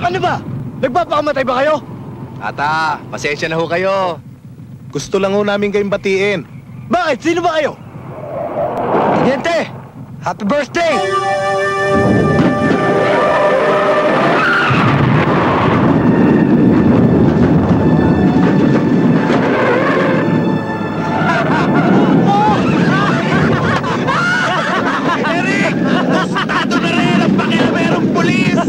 Ano ba? Nagpapakamatay ba kayo? Tata, pasensya na ho kayo. Gusto lang ho namin kayong batiin. Bakit? Sino ba kayo? Teniente! Happy birthday! Eric! Tostado na rin ang pakilamerong pulis!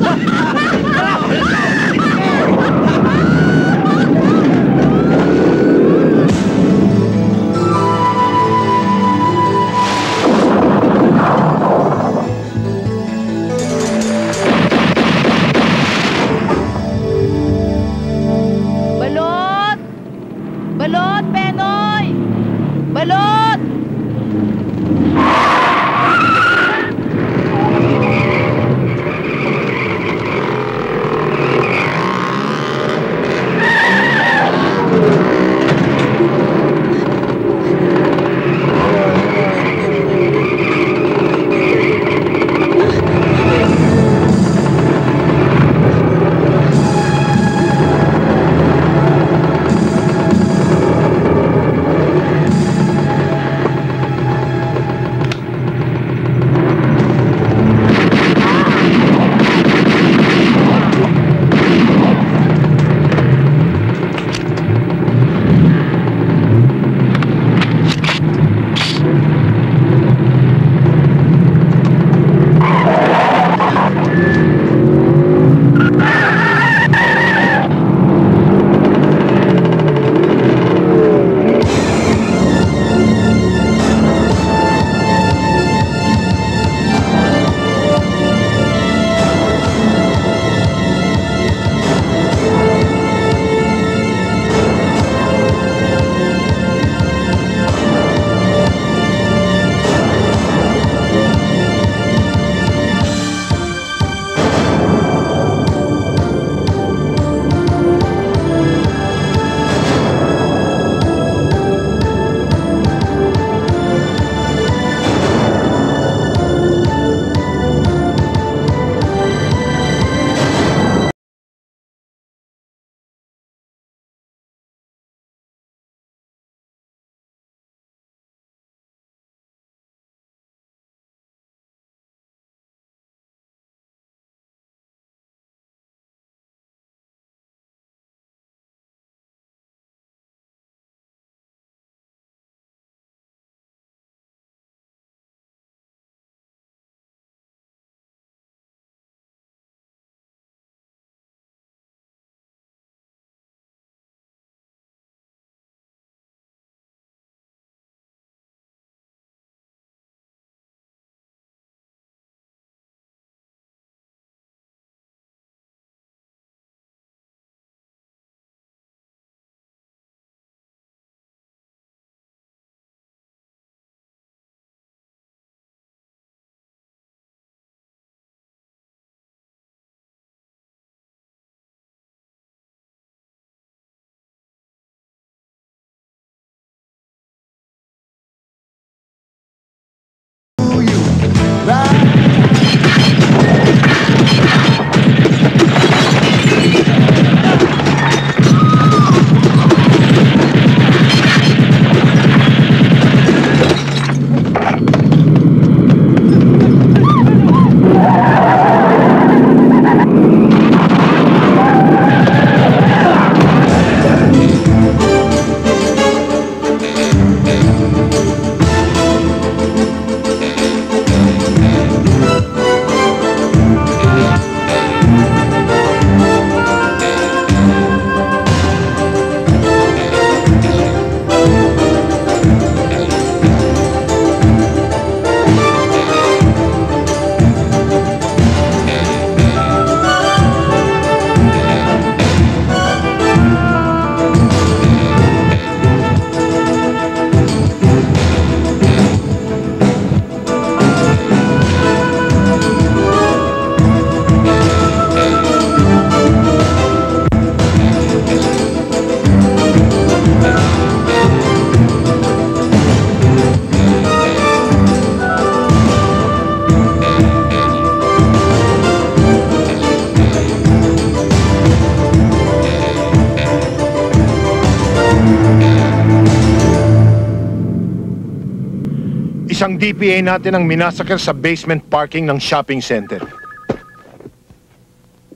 Isang DPA natin ang minasakir sa basement parking ng shopping center.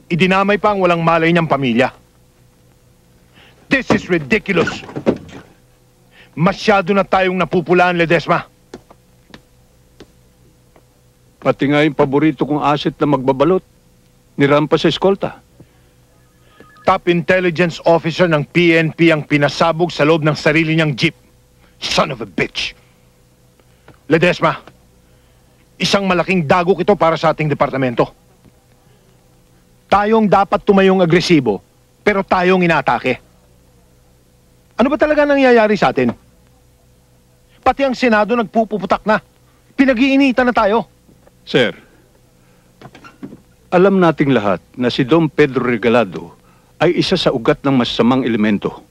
Idinamay pa ang walang malay niyang pamilya. This is ridiculous. Masyado na tayong napupulaan, Ledesma. Pati nga yung paborito kong asset na magbabalot, nirampa sa eskolta. Top intelligence officer ng PNP ang pinasabog sa loob ng sarili niyang jeep. Son of a bitch. Ledesma, isang malaking dagok ito para sa ating departamento. Tayong dapat tumayong agresibo, pero tayong inaatake. Ano ba talaga nangyayari sa atin? Pati ang Senado nagpupuputak na. Pinag-iinitan na tayo. Sir, alam nating lahat na si Dom Pedro Regalado ay isa sa ugat ng masasamang elemento.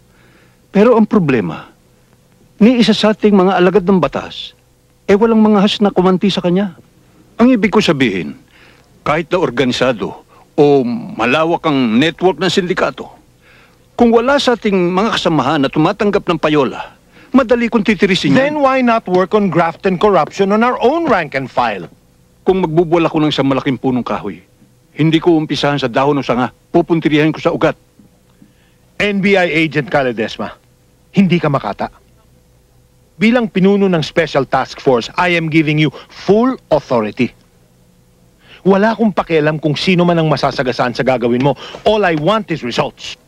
Pero ang problema, ni isa sa ating mga alagad ng batas, walang mga has na kumanti sa kanya. Ang ibig ko sabihin, kahit na organisado o malawak ang network ng sindikato, kung wala sa ating mga kasamahan na tumatanggap ng payola, madali kong titirisin yan. Then why not work on graft and corruption on our own rank and file? Kung magbubuwal ako ng isang malaking punong kahoy, hindi ko umpisahan sa dahon o sanga, pupuntirihan ko sa ugat. NBI agent ka, Ledesma. Hindi ka makata. Bilang pinuno ng Special Task Force, I am giving you full authority. Wala akong pakialam kung sino man ang masasagasaan sa gagawin mo. All I want is results.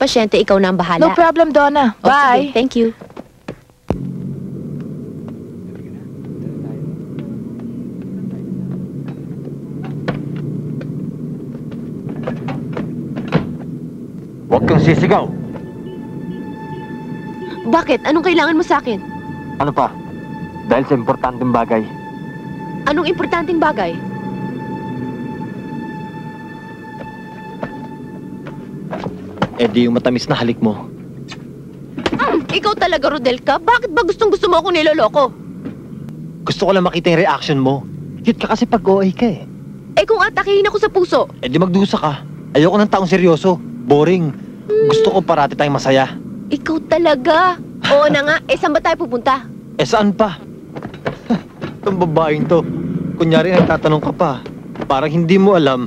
Pasyente, ikaw na ang bahala. No problem, Donna. Oh, Bye. sige. Thank you. Huwag kang sisigaw. Bakit? Anong kailangan mo sa akin? Ano pa? Dahil sa importanteng bagay. Anong importanteng bagay? Di yung matamis na halik mo. Ikaw talaga, Rodelka? Bakit ba gustong-gusto mo akong niloloko? Gusto ko lang makita yung reaction mo. Cute ka kasi pag OA ka eh. Kung atakihin ako sa puso. Di magdusa ka. Ayoko ng taong seryoso. Boring. Gusto ko parati tayong masaya. Ikaw talaga. Oo na nga. Saan ba tayo pupunta? Saan pa? Itong babaeng to. Kunyari nagtatanong ka pa. Parang hindi mo alam.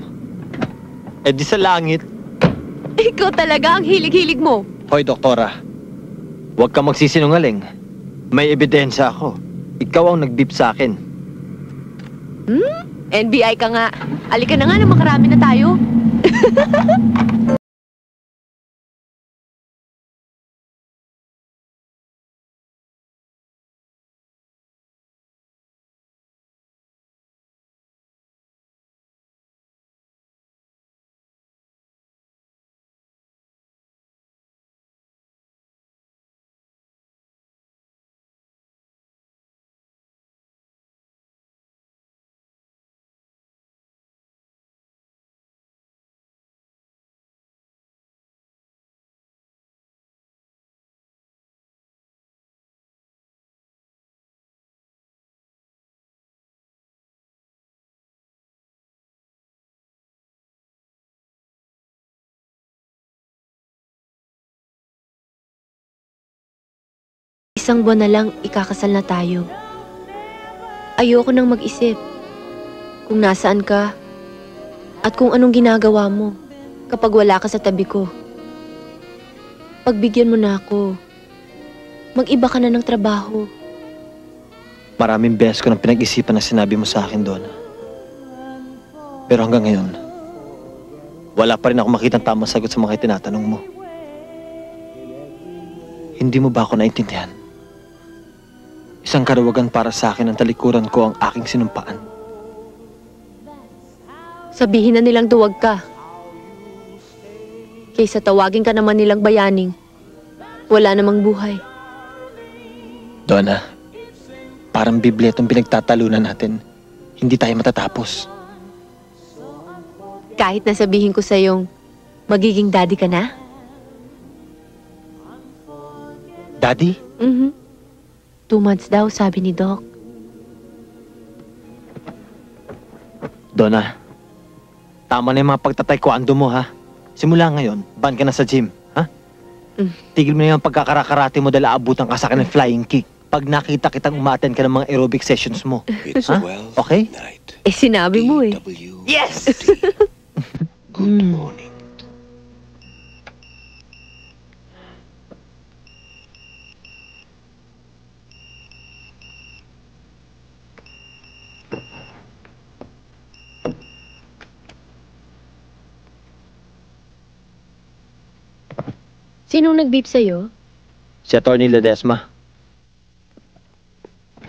Di sa langit. Ikaw talaga ang hilig-hilig mo. Hoy, doktora. Huwag ka magsisinungaling. May ebidensya ako. Ikaw ang nag-beep sa akin. NBI ka nga. Alika na nga na makarami na tayo. Isang buwan na lang ikakasal na tayo. Ayoko nang mag-isip kung nasaan ka at kung anong ginagawa mo kapag wala ka sa tabi ko. Pagbigyan mo na ako. Mag-iba ka na ng trabaho. Maraming beses ko nang pinag-isipan na sinabi mo sa akin doon. Pero hanggang ngayon, wala pa rin ako makitang tamang sagot sa mga tinatanong mo. Hindi mo ba ako naintindihan? Isang karawagan para sa akin ang talikuran ko ang aking sinumpaan. Sabihin na nilang duwag ka. Kaysa tawagin ka naman nilang bayaning, wala namang buhay. Donna, parang Biblia itong pinagtatalunan natin. Hindi tayo matatapos. Kahit na sabihin ko sa'yong magiging daddy ka na? Daddy? 2 months daw, sabi ni Doc. Donna, tama na yung mga pagtataekwondo mo, ha? Simula ngayon, ban ka na sa gym, ha? Tigil mo na yung pagkakarakarate mo dahil aabutan ka sa akin ng flying kick. Pag nakita kitang umaten ka ng mga aerobic sessions mo. It's Ha? 12 Okay? night. Sinabi mo eh. Yes! Good morning. Sinong nag-beep sa'yo? Si Atty. Ledesma.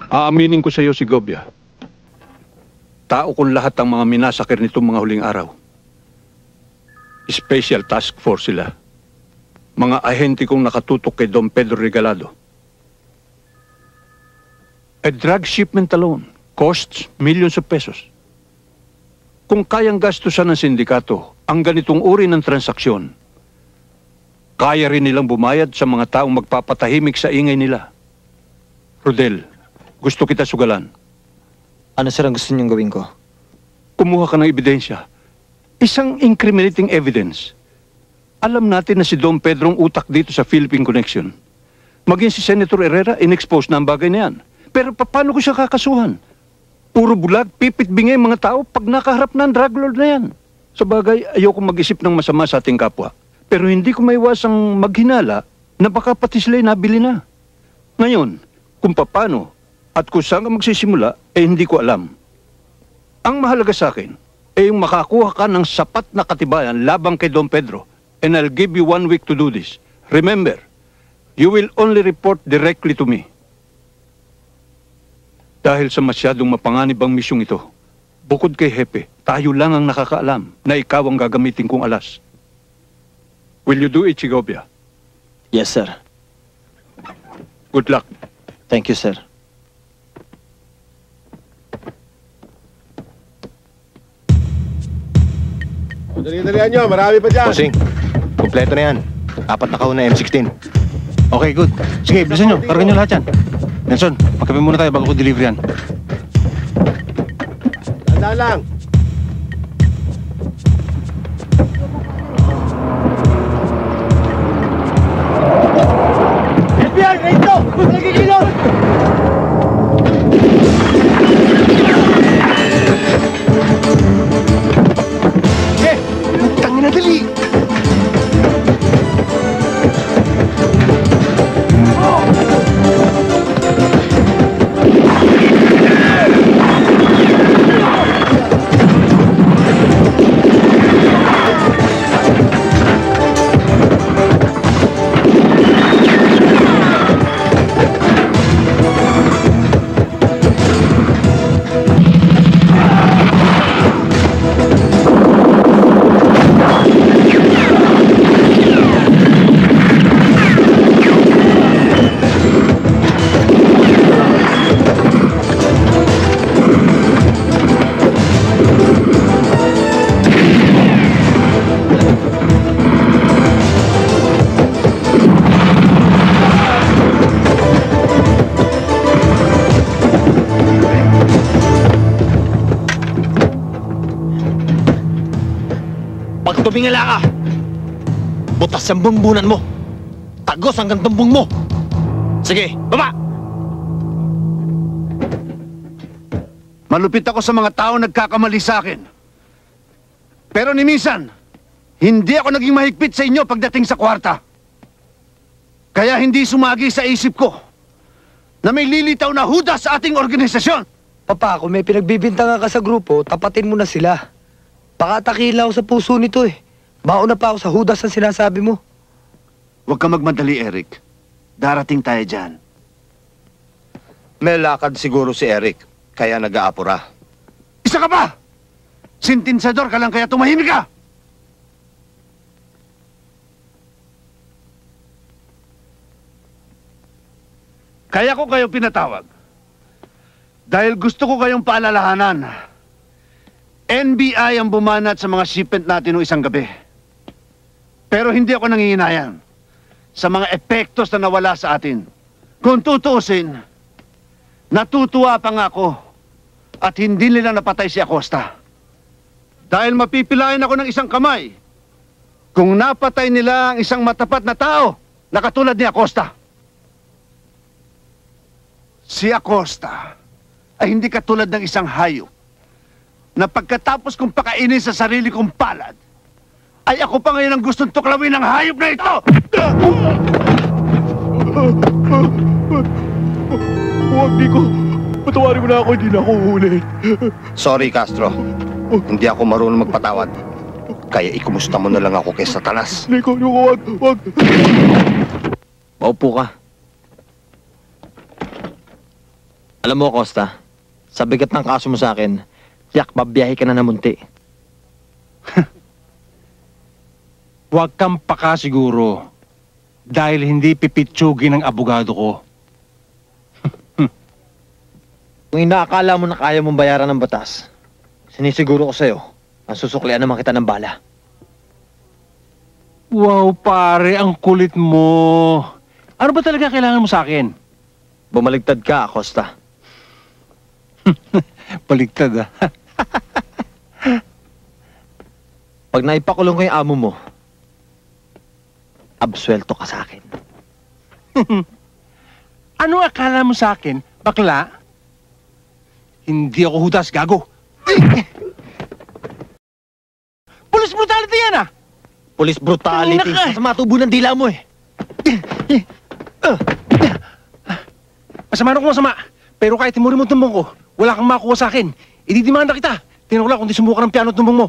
Aaminin ko sa iyo si Gobia. Tao kong lahat ang mga minasakir nitong mga huling araw. Special Task Force sila. Mga ahente kong nakatutok kay Don Pedro Regalado. A drug shipment alone costs millions of pesos. Kung kayang gastusan ng sindikato ang ganitong uri ng transaksyon, kaya rin nilang bumayad sa mga taong magpapatahimik sa ingay nila. Rodel, gusto kita sugalan. Ano sir ang gusto niyong gawin ko? Kumuha ka ng ebidensya. Isang incriminating evidence. Alam natin na si Don Pedro ang utak dito sa Philippine Connection. Maging si Senator Herrera, in-expose na ang bagay na yan. Pero paano ko siya kakasuhan? Puro bulag, pipit bingay mga tao pag nakaharap na ang drug lord na yan. Sa bagay, ayoko mag-isip ng masama sa ating kapwa. Pero hindi ko maiwasang maghinala na baka pati sila'y nabili na. Ngayon, kung paano at kung saan ka magsisimula, hindi ko alam. Ang mahalaga sa akin ay yung makakuha ka ng sapat na katibayan labang kay Don Pedro. And I'll give you 1 week to do this. Remember, you will only report directly to me. Dahil sa masyadong mapanganib ang misyong ito, bukod kay Hepe, tayo lang ang nakakaalam na ikaw ang gagamitin kong alas. Will you do it, Chigobia? Yes, sir. Good luck. Thank you, sir. Dali-dalihan nyo, marami pa dyan. Bossing, kompleto na yan. 4 na kahon na M16. Okay, good. Sige, bilisan nyo. Kargan nyo lahat yan. Nelson, magkape muna tayo bago ko deliver yan. Tanda lang. FBI! Rito! Nagigilot! Tangin na dali. Pag tumingala ka, butas ang bumbunan mo. Tagos hanggang tumbong mo. Sige, baba! Malupit ako sa mga tao nagkakamali sa akin. Pero ni minsan, hindi ako naging mahigpit sa inyo pagdating sa kwarta. Kaya hindi sumagi sa isip ko na may lilitaw na hudas sa ating organisasyon. Papa, kung may pinagbibintangan ka sa grupo, tapatin mo na sila. Baka takila ako sa puso nito eh. Mauna pa ako sa hudas ang sinasabi mo. Huwag ka magmadali, Eric. Darating tayo dyan. May lakad siguro si Eric, kaya nag-aapura. Isa ka pa! Sintinsador ka lang kaya tumahimik ka! Kaya ko kayo pinatawag. Dahil gusto ko kayong paalalahanan. NBI ang bumanat sa mga shipment natin noong isang gabi. Pero hindi ako nangihinayan sa mga epektos na nawala sa atin. Kung tutuusin, natutuwa pa nga ako at hindi nila napatay si Acosta. Dahil mapipilayan ako ng isang kamay kung napatay nila ang isang matapat na tao na katulad ni Acosta. Si Acosta ay hindi katulad ng isang hayop na pagkatapos kong pakainin sa sarili kong palad, ay ako pa ngayon ang gustong tuklawin ng hayop na ito! Huwag, Nico. Patawarin mo na ako, hindi na ako ulit. Sorry, Castro. Hindi ako marunong magpatawad. Kaya ikumusta mo na lang ako kay Satanas. Nico, huwag. Maupo ka. Alam mo, Costa, sa bigat ng kaso mo sa akin, tiyak babiyahe ka na namunti. Huwag kang pakasiguro. Dahil hindi pipitsugin ng abogado ko. Kung inaakala mo na kaya mong bayaran ng batas, sinisiguro ko sa'yo, ang susuklian naman kita ng bala. Wow, pare, ang kulit mo. Ano ba talaga kailangan mo sa akin? Bumaligtad ka, Costa. Baligtad, ah. Pag naipakulong ko yung amo mo, absuelto ka sa akin. Ano akala mo sa akin, bakla? Hindi ako hudas, gago. Police brutality yan, ah! Police brutality. Tingnan ka. Masama tubo ng dila mo eh. Masama na kung masama. Pero kahit timurin mo tumbong ko, wala kang makuha sa akin. Ididimanda kita. Tingnan ko lang kung di sumuka ng piano at tumbong mo.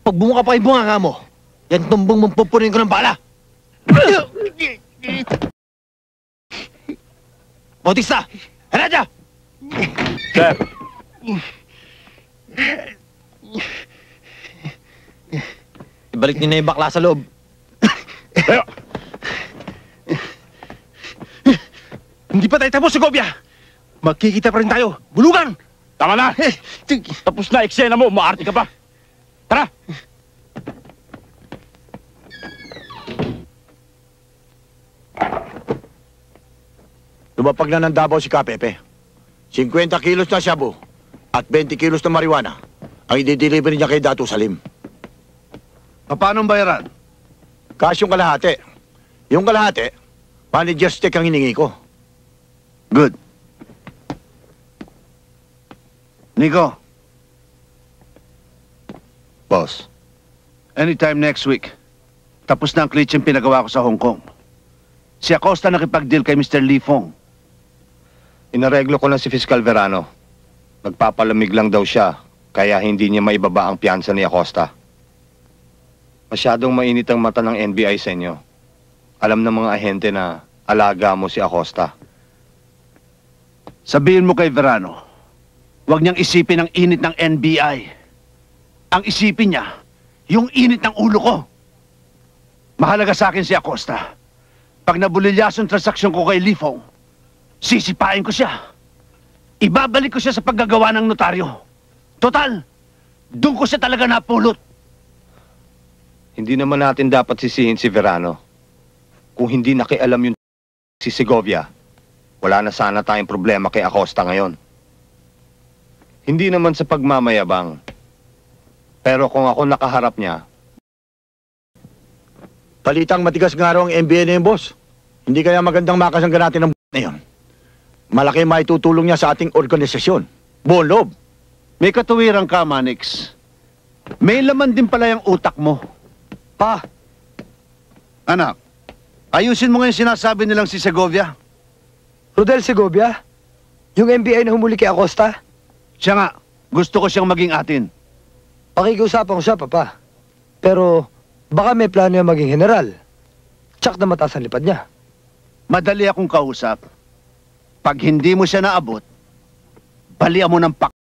Pag bumuka pa yung bunganga mo, yan tumbong mong pupunin ko ng bala. Bautista! Haraja! Sir. Ibalik niyo na yung bakla sa loob. Hindi pa tayo tapos, Segovia! Magkikita pa rin tayo. Bulugan! Tama na! Tapos na eksena mo, umaarte ka pa! Tara! Lumapag na ng Davao si Kapepe. 50 kilos na shabu at 20 kilos na marijuana ang i-deliver niya kay Dato Salim. Paano ang bayaran? Cash yung kalahati. Yung kalahati, manager's check ang hiningi ko. Good. Nico, Boss, anytime next week, tapos na ang klitseng pinagawa ko sa Hong Kong. Si Acosta nakipag-deal kay Mr. Lee Fong. inareglo ko na si Fiscal Verano. Nagpapalamig lang daw siya, kaya hindi niya maibaba ang piyansa ni Acosta. Masyadong mainit ang mata ng NBI sa inyo. Alam ng mga ahente na alaga mo si Acosta. Sabihin mo kay Verano, huwag niyang isipin ang init ng NBI. Ang isipin niya, yung init ng ulo ko. Mahalaga sa akin si Acosta. Pag nabulilyaso ang transaksyon ko kay Lee Fong, sisipain ko siya. Ibabalik ko siya sa paggagawa ng notaryo. Total, doon ko siya talaga napulot. Hindi naman natin dapat sisihin si Verano. Kung hindi nakialam yung si Segovia, wala na sana tayong problema kay Acosta ngayon. Hindi naman sa pagmamayabang. Pero kung ako nakaharap niya, Palitang matigas nga raw ang MBA na yun, boss. Hindi kaya magandang makasangga natin ang na yun? Malaki maitutulong niya sa ating organisasyon. Buong loob. May katuwiran ka, Manix. May laman din pala yung utak mo. Pa, Anak, ayusin mo ngayon sinasabi nilang si Segovia. Rodel Segovia? Yung NBI na humuli kay Acosta? Siya nga, gusto ko siyang maging atin. Pakikiusapan ko siya, Papa. Pero, baka may plano yung maging general. Tsak na mataas ang lipad niya. Madali akong kausap. Pag hindi mo siya naabot, balian mo ng pak.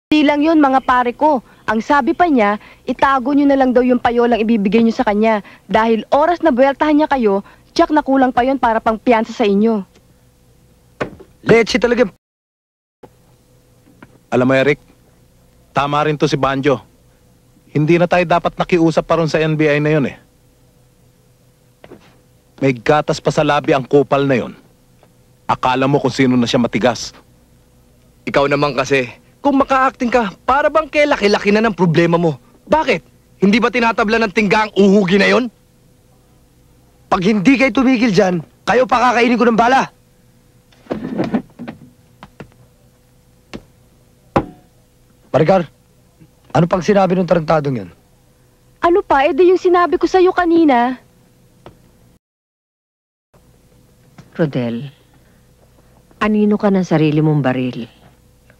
Di lang yun, mga pare ko. Ang sabi pa niya, itago nyo na lang daw yung payolang ibibigay nyo sa kanya. Dahil oras na buweltahan niya kayo, tsak na kulang pa yun para pang piyansa sa inyo. Let's see talaga. Alam mo, Eric, tama rin to si Banjo. Hindi na tayo dapat nakiusap pa ron sa NBI na yun eh. May gatas pa sa labi ang kupal na yun. Akala mo kung sino na siya matigas. Ikaw naman kasi, kung maka-acting ka, para bang kay laki-laki na ng problema mo? Bakit? Hindi ba tinatabla ng tingga ang uhugi na yon? Pag hindi kayo tumigil dyan, kayo pakakainin ko ng bala. Maricar, ano pang sinabi ng tarantadong yan? Ano pa? Eh di yung sinabi ko sa'yo kanina. Rodel, anino ka ng sarili mong baril.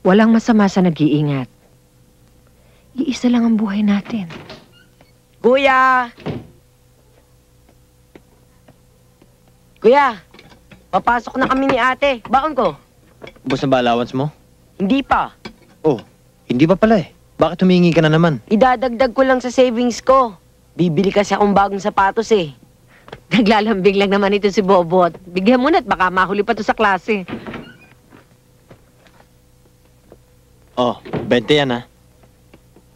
Walang masama sa nag-iingat. Iisa lang ang buhay natin. Kuya! Kuya! Papasok na kami ni ate. Baon ko. Ubus na ba allowance mo? Hindi pa. Oh, hindi pa pala eh. Bakit humingi ka na naman? Idadagdag ko lang sa savings ko. Bibili kasi akong bagong sapatos eh. Naglalambing lang naman ito si Bobot. Bigyan mo na at baka mahuli pa to sa klase. Oh, 20 yan ha.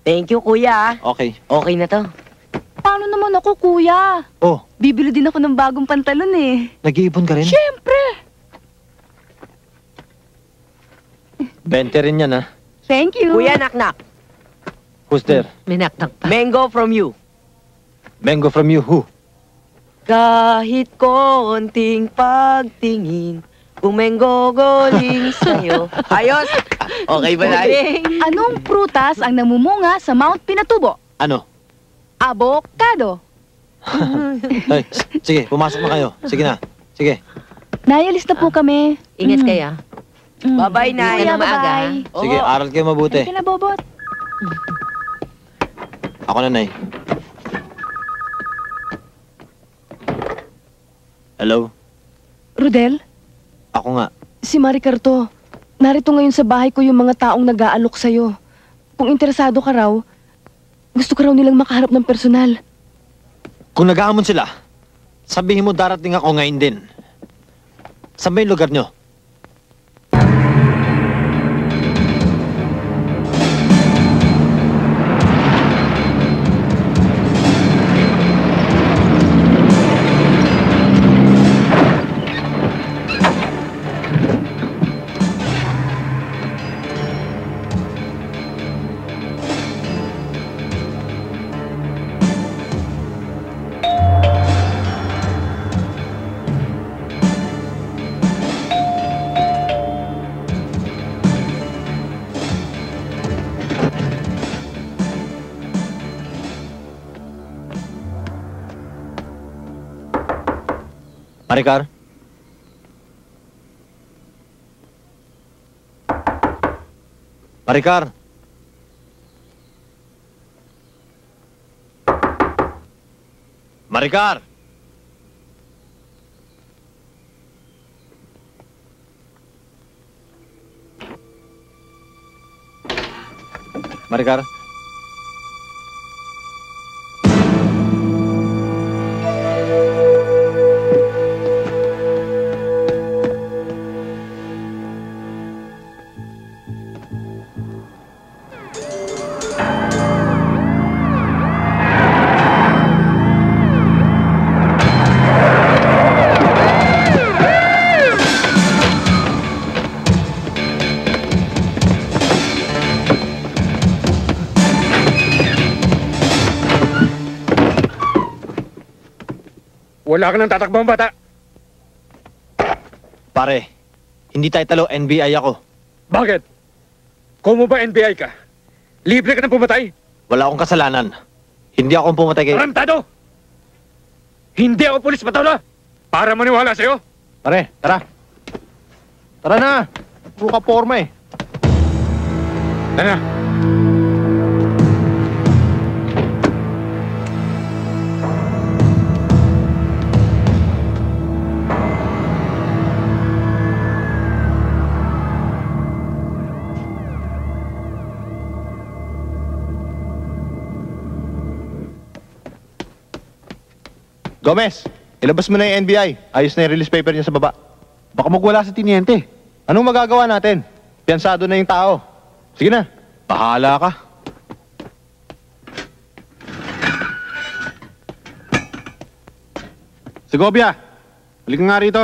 Thank you, kuya. Okay. Okay na to. Paano naman ako, kuya? Oh, Bibili din ako ng bagong pantalon eh. nag-iipon ka rin? Siyempre! 20 rin yan ha. Thank you. Kuya, naknak. Who's there? May naknak pa. Mango from you. Mango from you, who? Kahit konting pagtingin, umenggogoling sa'yo. Ayos! Okay ba, Lai? Anong prutas ang namumunga sa Mount Pinatubo? Ano? Avocado. Ay, sige, pumasok na kayo. Sige na. Sige. Nayalis na po kami. Ingat kaya. Bye-bye, Nay. Kuya, maaga. bye-bye. Sige, aral kayo mabuti. Halika na, Bobot. Ako na, Nay. Hello? Rodel, Ako nga. si Maricarto. Narito ngayon sa bahay ko yung mga taong nag-aalok sa'yo. Kung interesado ka raw, gusto ka raw nilang makaharap ng personal. Kung naghahamon sila, sabihin mo darating ako ngayon din. Saan ba yung lugar nyo? Maricar? Maricar? Maricar? Maricar? Wala ka nang tatakbang bata. Pare, hindi tayo talo, NBI ako. Bakit? Kung mo ba NBI ka, libre ka nang pumatay. Wala akong kasalanan. Hindi ako pumatay kay... Tarantado! Hindi ako pulis pataula para maniwala sa'yo. Pare, tara. Tara na. Puro ka porma eh. Tara. Gomez, ilabas mo na yung NBI. Ayos na yung release paper niya sa baba. Baka magwala sa tiniente. Anong magagawa natin? Piyansado na yung tao. Sige na, bahala ka. Segovia, halika nga rito.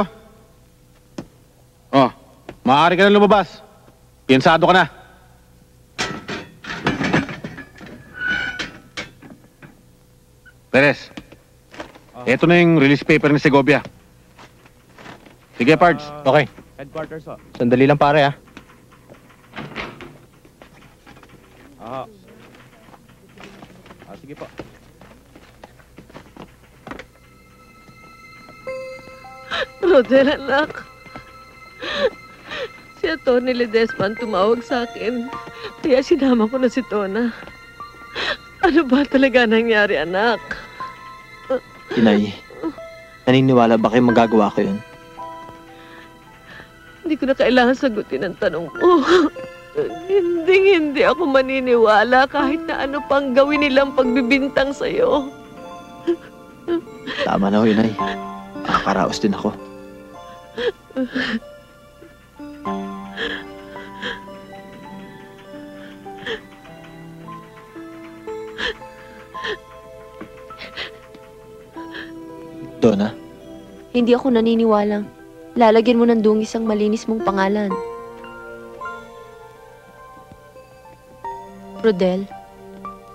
Oh, maaari ka na lumabas. Piyansado ka na. Perez, eto na yung release paper ni Segovia. Sige, Pards. Okay. Headquarters, oh. Sandali lang pare, ah. Sige po. Rodel, anak. Si Atty. Ledesma ang tumawag sa akin. Kaya sinama ko na si Tona. Ano ba talaga nangyari, anak? Inay, naniniwala ba kayo magagawa ko yun? Hindi ko na kailangan sagutin ang tanong mo. Hindi ako maniniwala kahit na ano pang gawin nilang pagbibintang sa'yo. Tama na ho, Inay. Nakakaraos din ako. Donna? Hindi ako naniniwalang lalagyan mo ng dungis ang malinis mong pangalan. Rodel,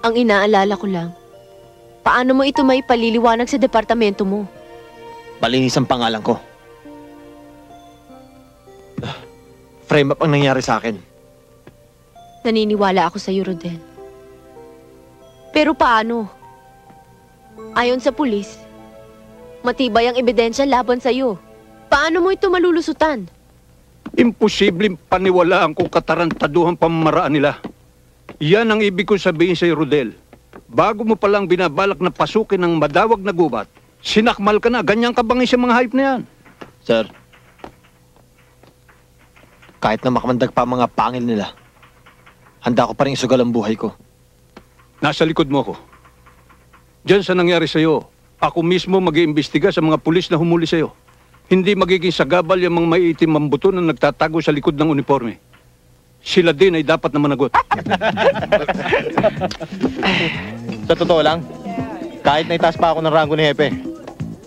ang inaalala ko lang, paano mo ito maipaliliwanag sa departamento mo? Malinis ang pangalan ko. Frame up ang nangyari sa akin. Naniniwala ako sa iyo, Rodel. Pero paano? Ayon sa pulis, matibay ang ebidensya laban sa iyo. Paano mo ito malulusutan? Imposibleng paniwalaan kung katarantaduhan pamamaraan nila. Yan ang ibig ko sabihin sa Rodel. Bago mo palang binabalak na pasukin ng madawag na gubat, sinakmal ka na, ganyan ka bangis sa mga hype na yan. Sir, kahit na makamandag pa ang mga pangil nila, handa ko pa rin isugal ang buhay ko. Nasa likod mo ako. Diyan sa nangyari sa'yo, ako mismo mag-iimbestiga sa mga pulis na humuli sa'yo. Hindi magiging sagabal yung mga maiitim ang buto na nagtatago sa likod ng uniforme. Sila din ay dapat na managot. Sa totoo lang, kahit naitaas pa ako ng ranggo ni Hepe,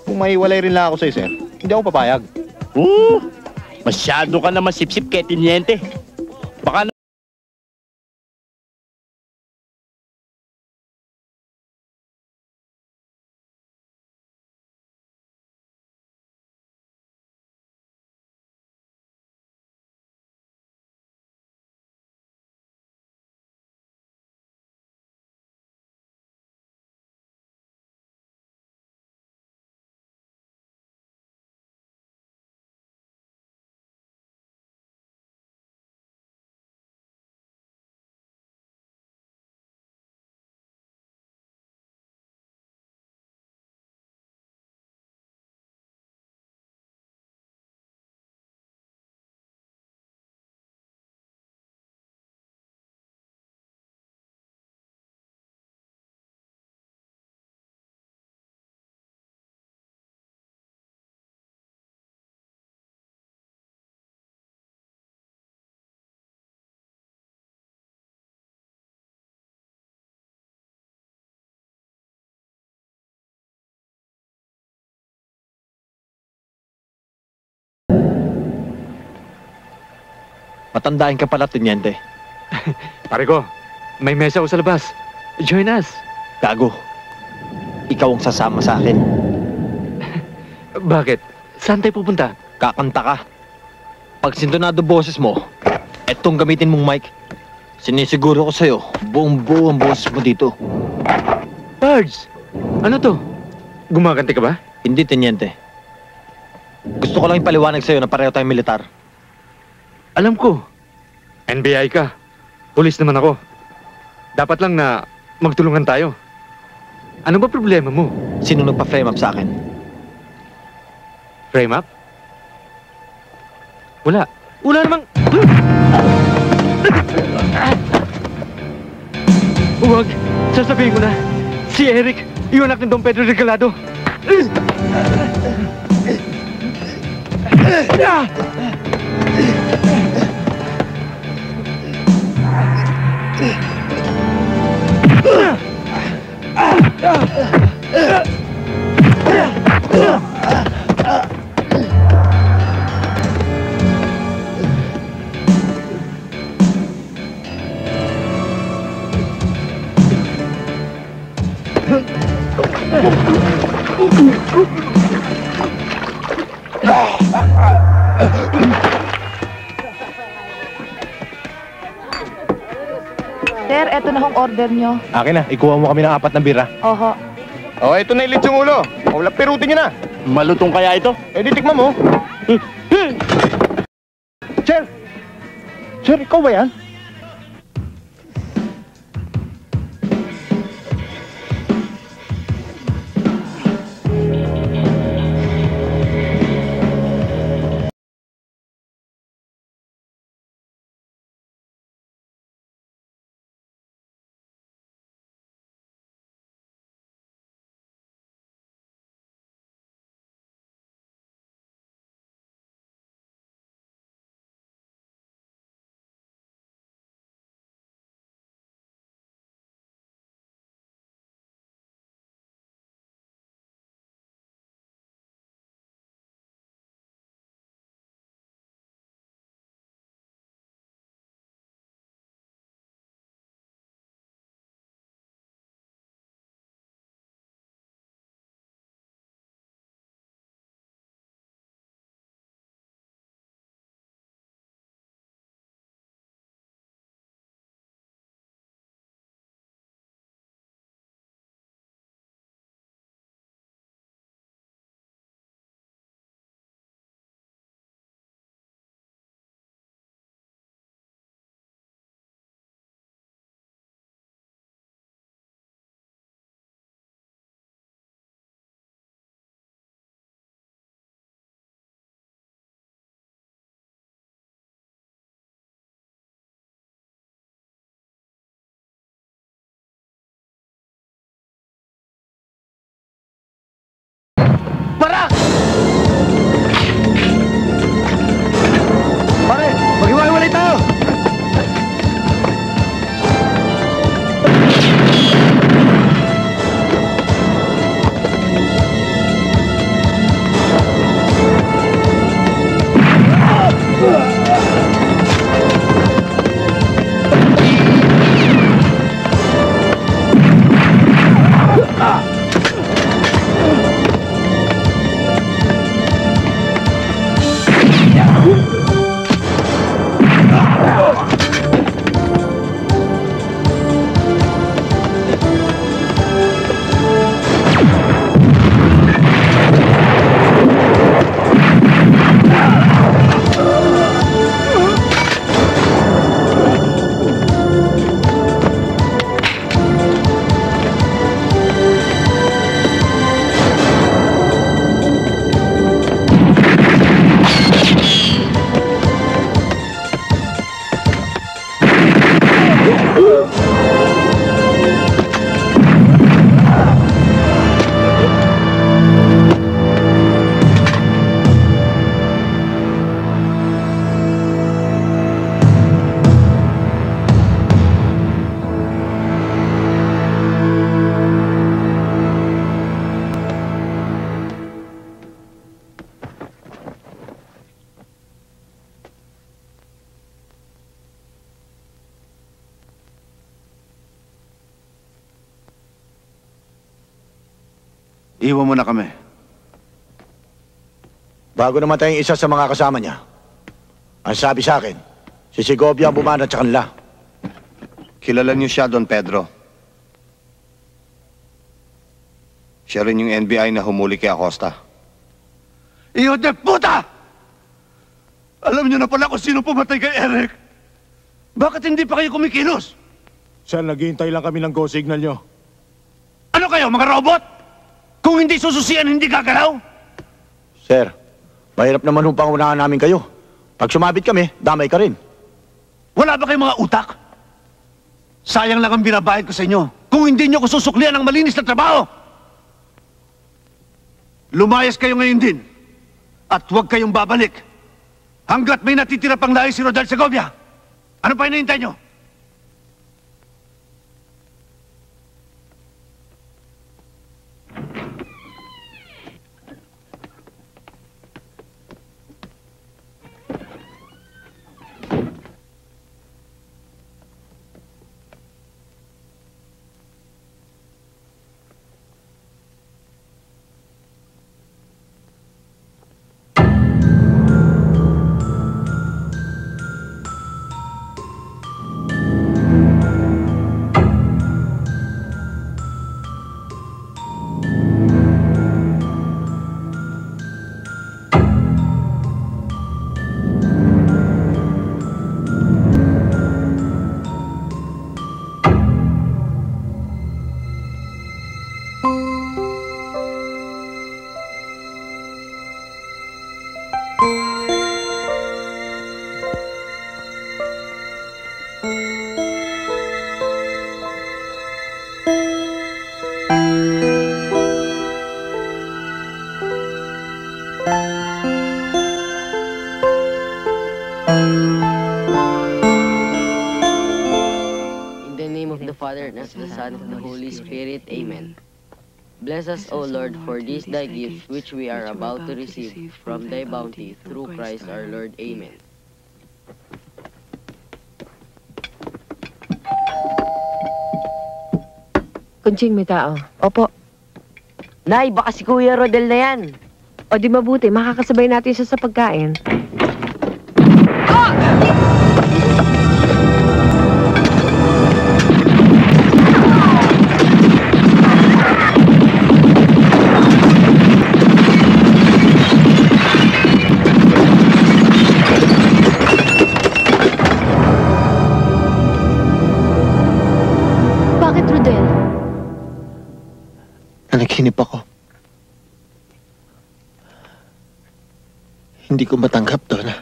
kung maiwalay rin lang ako sa'yo, sir, hindi ako papayag. Masyado ka naman sip-sip kay Tiniente. Baka Matandaan ka pala, Teniente. Pare ko, may mesa ko sa labas. Join us. Gago. Ikaw ang sasama sa akin. Bakit? Saan tayo pupunta? Kakanta ka. Pag sintonado boses mo, etong gamitin mong mic. Sinisiguro ko sa'yo, buong-buo ang boses mo dito. Pards! Ano to? Gumaganti ka ba? Hindi, Teniente. Gusto ko lang ipaliwanag sa'yo na pareho tayong militar. Alam ko. NBI ka. Pulis naman ako. Dapat lang na magtulungan tayo. Ano ba problema mo? Sino nagpa-frame up sa akin? Frame up? Wala. Wala namang... Huwag. Sasabihin ko na. Si Eric, yung anak ni Don Pedro Regalado. Sir, eto na hong order nyo. Akin na, ikuha mo kami ng 4 na bira. Oho. Oh, ito na yung litsong ulo. Wala, pirutin nyo na. Malutong kaya ito? Eh, di tikman mo. Sir! Sir, ikaw ba yan? Para! Pare, maghiwalay tayo! Iwan mo na kami. Bago namatay yung isa sa mga kasama niya, ang sabi sa akin, si Segovia ang bumanat sa kanila. Kilala niyo siya, Don Pedro. Siya rin yung NBI na humuli kay Acosta. Iyo de puta! Alam niyo na pala kung sino pumatay kay Eric. Bakit hindi pa kayo kumikilos? Sir, naghihintay lang kami ng go signal nyo. Ano kayo, mga robot? Kung hindi sususian, hindi gagalaw? Sir, mahirap naman hong pangunahan namin kayo. Pag sumabit kami, damay ka rin. Wala ba kayong mga utak? Sayang lang ang binabayad ko sa inyo kung hindi nyo ko susuklian ng malinis na trabaho. Lumayas kayo ngayon din at huwag kayong babalik hanggat may natitira pang lahi si Rodel Segovia. Ano pa hinihintay nyo? In the name of the Father, and of the Son, and of the Holy Spirit. Amen. Bless us, O Lord, for this thy gift which we are about to receive from thy bounty through Christ our Lord. Amen. Kunching, may tao. Opo. Nay, baka si Kuya Rodel na yan. O di mabuti, makakasabay natin siya sa pagkain. Bakit, Rodel? Nanaginip ako. Hindi ko matanggap, Donna.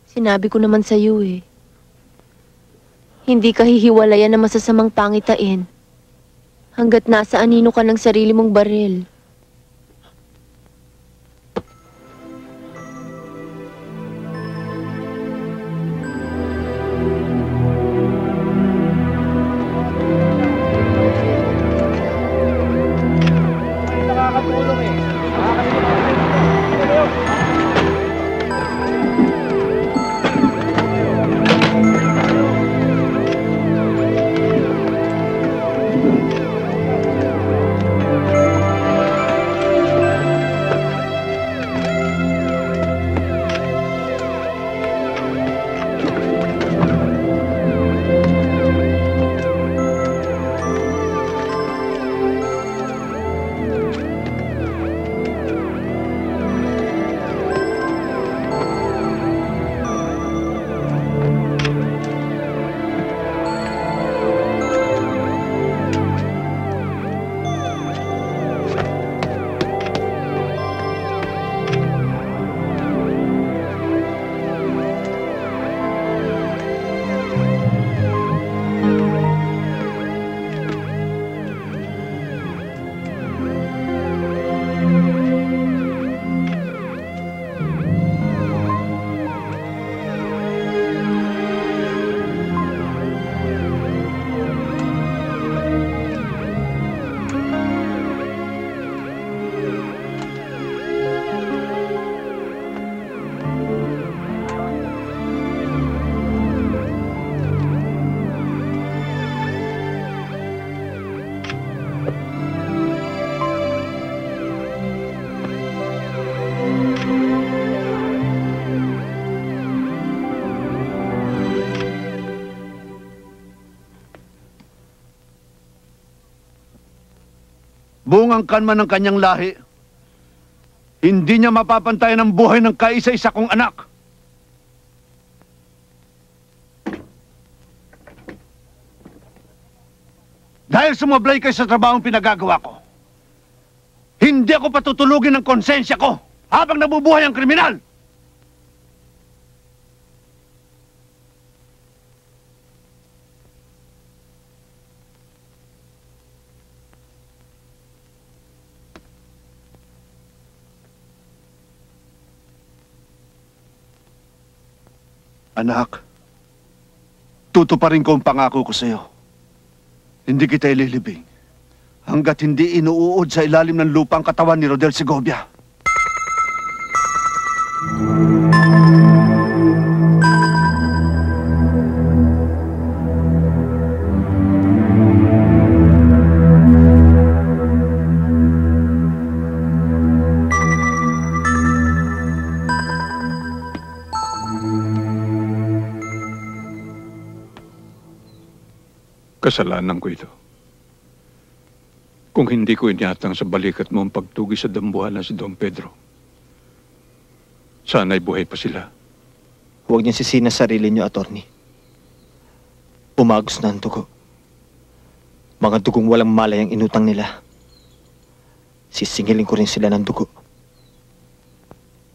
Sinabi ko naman sa iyo eh. Hindi ka hihiwalayan ng masasamang pangitain hanggat nasa anino ka ng sarili mong baril. Bungang kanman ng kanyang lahi, hindi niya mapapantayan ang buhay ng kaisa-isa kong anak. Dahil sumablay kayo sa trabahong pinagagawa ko, hindi ako patutulugin ng konsensya ko habang nabubuhay ang kriminal. Anak, tutuparin ko ang pangako ko sa iyo. Hindi kita ililibing hanggat hindi inuuod sa ilalim ng lupa ang katawan ni Rodel Segovia. Kasalanan ko ito. Kung hindi ko inyatang sa balikat mo ang pagtugi sa dambuhalan si Don Pedro, sana'y buhay pa sila. Huwag niyo sisihin ang sarili niyo, attorney. Umagos na ang dugo. Mga dugong walang malay ang inutang nila. Sisingilin ko rin sila ng dugo.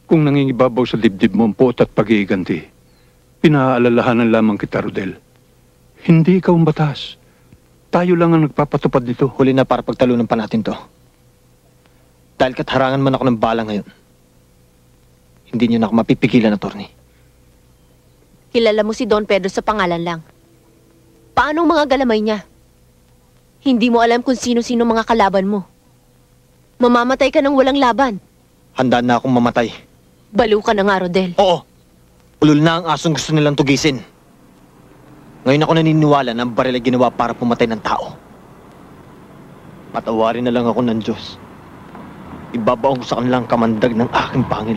Kung nangingibabaw sa dibdib mo ang pot at pag-iiganti, pinaalalahanan lamang kita, Rodel. Hindi ikaw ang batas. Tayo lang ang nagpapatupad nito. Huli na para pagtalunan pa natin to. Dahil kat harangan man ako ng bala ngayon, Hindi niyo na ako mapipigilan, attorney. Kilala mo si Don Pedro sa pangalan lang. Paano ang mga galamay niya? Hindi mo alam kung sino-sino mga kalaban mo. Mamamatay ka ng walang laban. Handa na akong mamatay. Baliw ka na nga, Rodel. Oo. Ulol na ang asong gusto nilang tugisin. Ngayon ako naniniwala na ang baril ay ginawa para pumatay ng tao. Patawarin na lang ako ng Diyos. Ibabaong ko sa kanilang kamandag ng aking pangil.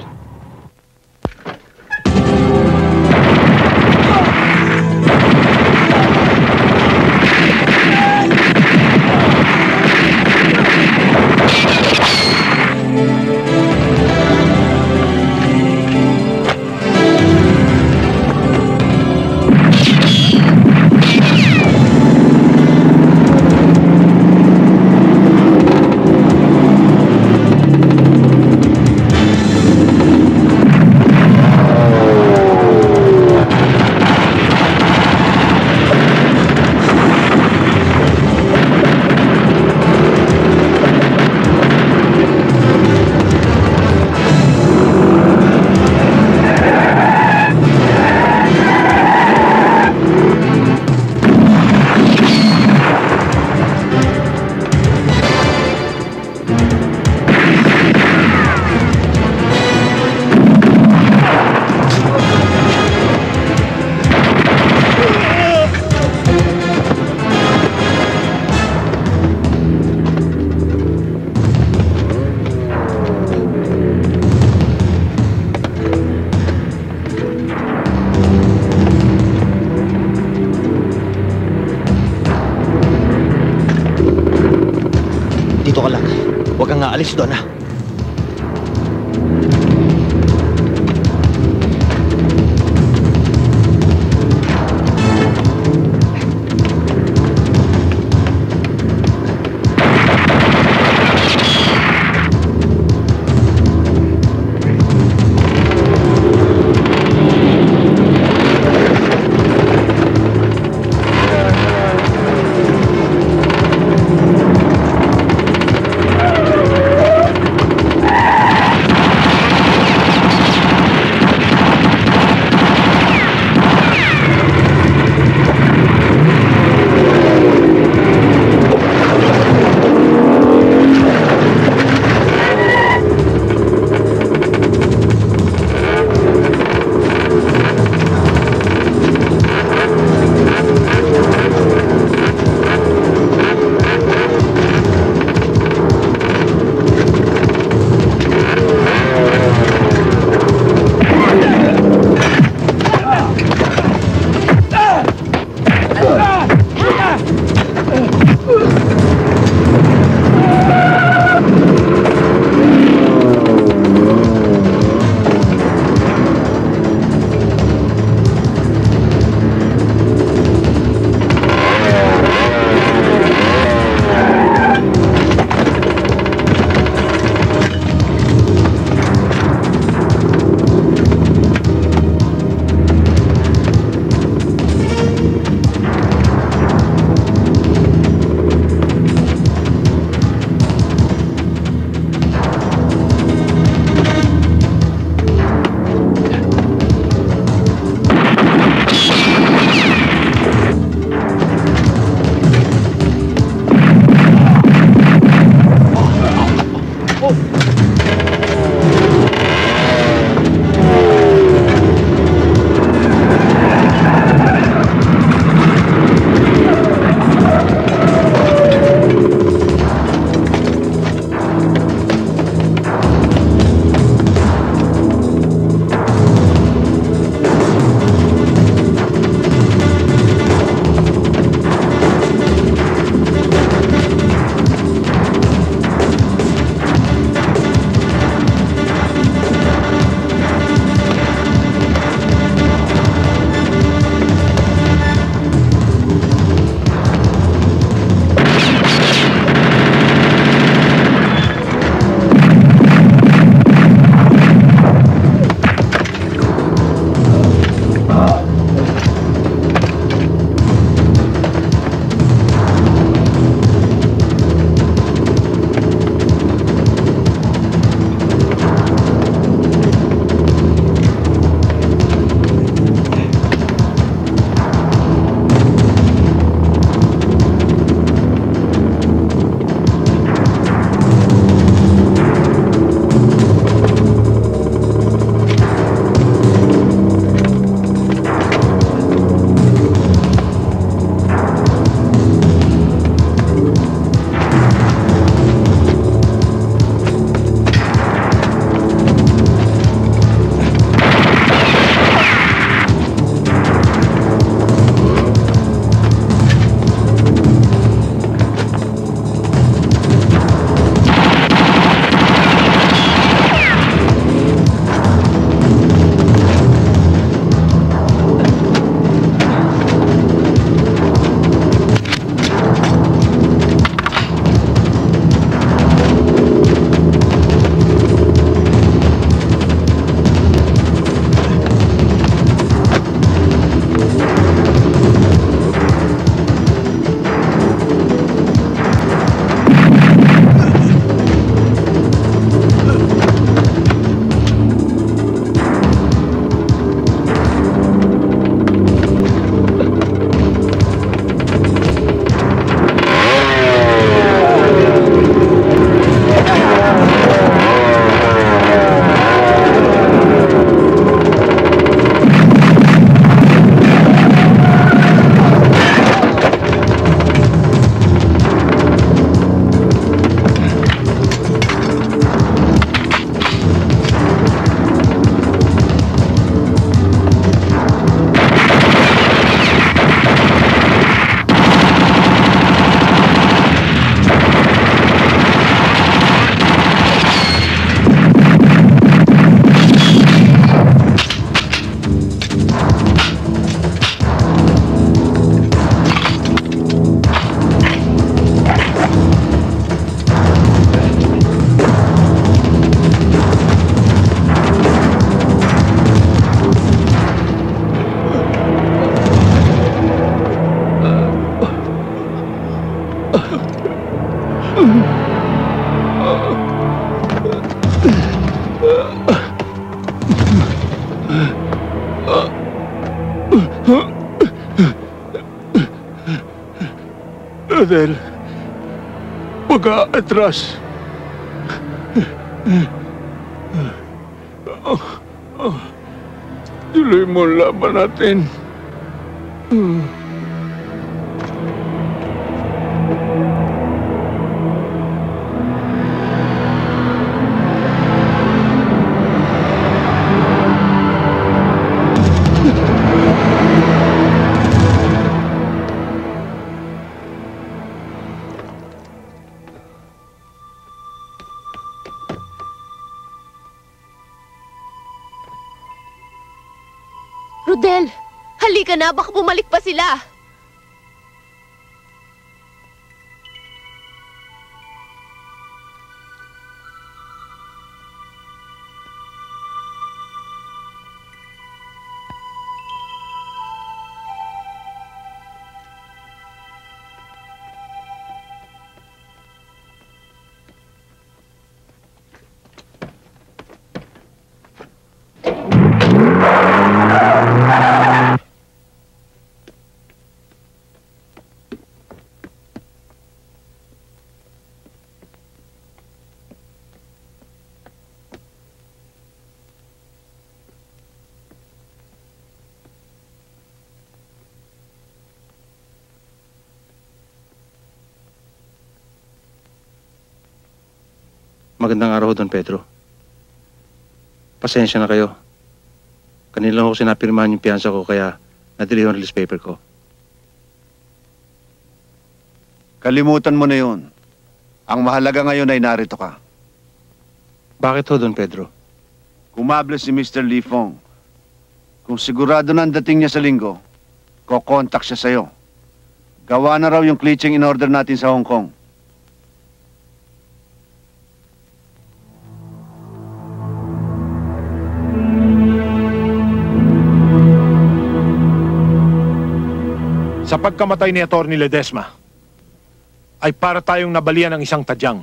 Dito ka lang. Huwag kang aalis doon, ha? Rodel, huwag ka atras. Tuloy mo ang laban natin. Rodel, halika na, baka bumalik pa sila. Magandang araw, Don Pedro. Pasensya na kayo. Kanina lang ako sinapirmahan yung piyansa ko kaya nadili yung release paper ko. Kalimutan mo na yun. Ang mahalaga ngayon ay narito ka. Bakit ho, Don Pedro? Kumable si Mr. Lee Fong. Kung sigurado na ang dating niya sa linggo, kokontak siya sa'yo. Gawa na raw yung cleaching in order natin sa Hong Kong. Sa pagkamatay ni Atty. Ledesma, ay para tayong nabalian ng isang tadyang.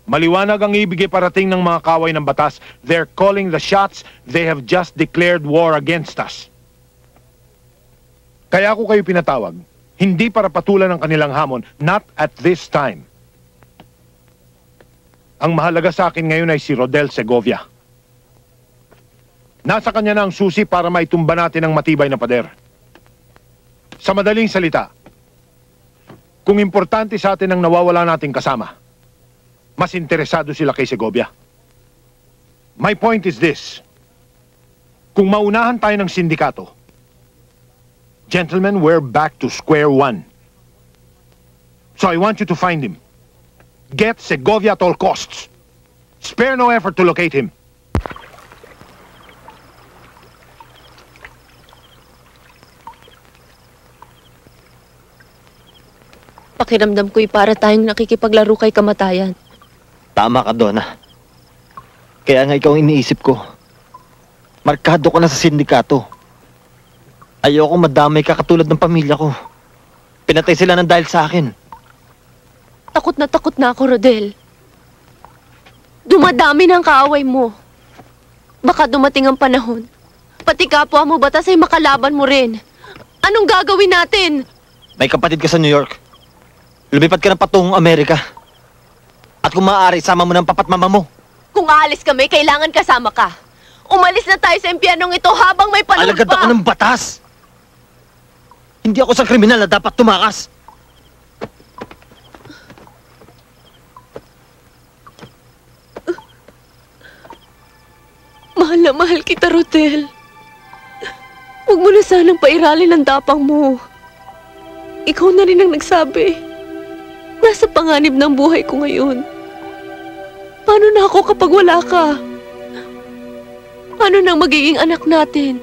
Maliwanag ang ibig parating ng mga kaway ng batas. They're calling the shots. They have just declared war against us. Kaya ako kayo pinatawag, hindi para patulan ang kanilang hamon, not at this time. Ang mahalaga sa akin ngayon ay si Rodel Segovia. Nasa kanya na ang susi para maitumba natin ang matibay na pader. Sa madaling salita, kung importante sa atin ang nawawala nating kasama, mas interesado sila kay Segovia. My point is this. Kung maunahan tayo ng sindikato, gentlemen, we're back to square one. So I want you to find him. Get Segovia at all costs. Spare no effort to locate him. Pakiramdam ko'y para tayong nakikipaglaro kay kamatayan. Tama ka, Donna. Kaya nga ikaw ang iniisip ko. Markado ko na sa sindikato. Ayoko madamay ka katulad ng pamilya ko. Pinatay sila ng dahil sa akin. Takot na ako, Rodel. Dumadami ng kaaway mo. Baka dumating ang panahon. Pati kapwa mo batas ay makalaban mo rin. Anong gagawin natin? May kapatid ka sa New York. Lumipat ka ng patungong Amerika. At kung maaari, sama mo ng papat mama mo. Kung aalis kami, kailangan kasama ka. Umalis na tayo sa impyernong ito habang may panahon Alagad pa. ako ng batas. Hindi ako sa kriminal na dapat tumakas. Mahal na mahal kita, Rodel. Huwag mo na sanang pairalin ang tapang mo. Ikaw na rin ang nagsabi. Nasa panganib ng buhay ko ngayon. Paano na ako kapag wala ka? Paano nang magiging anak natin?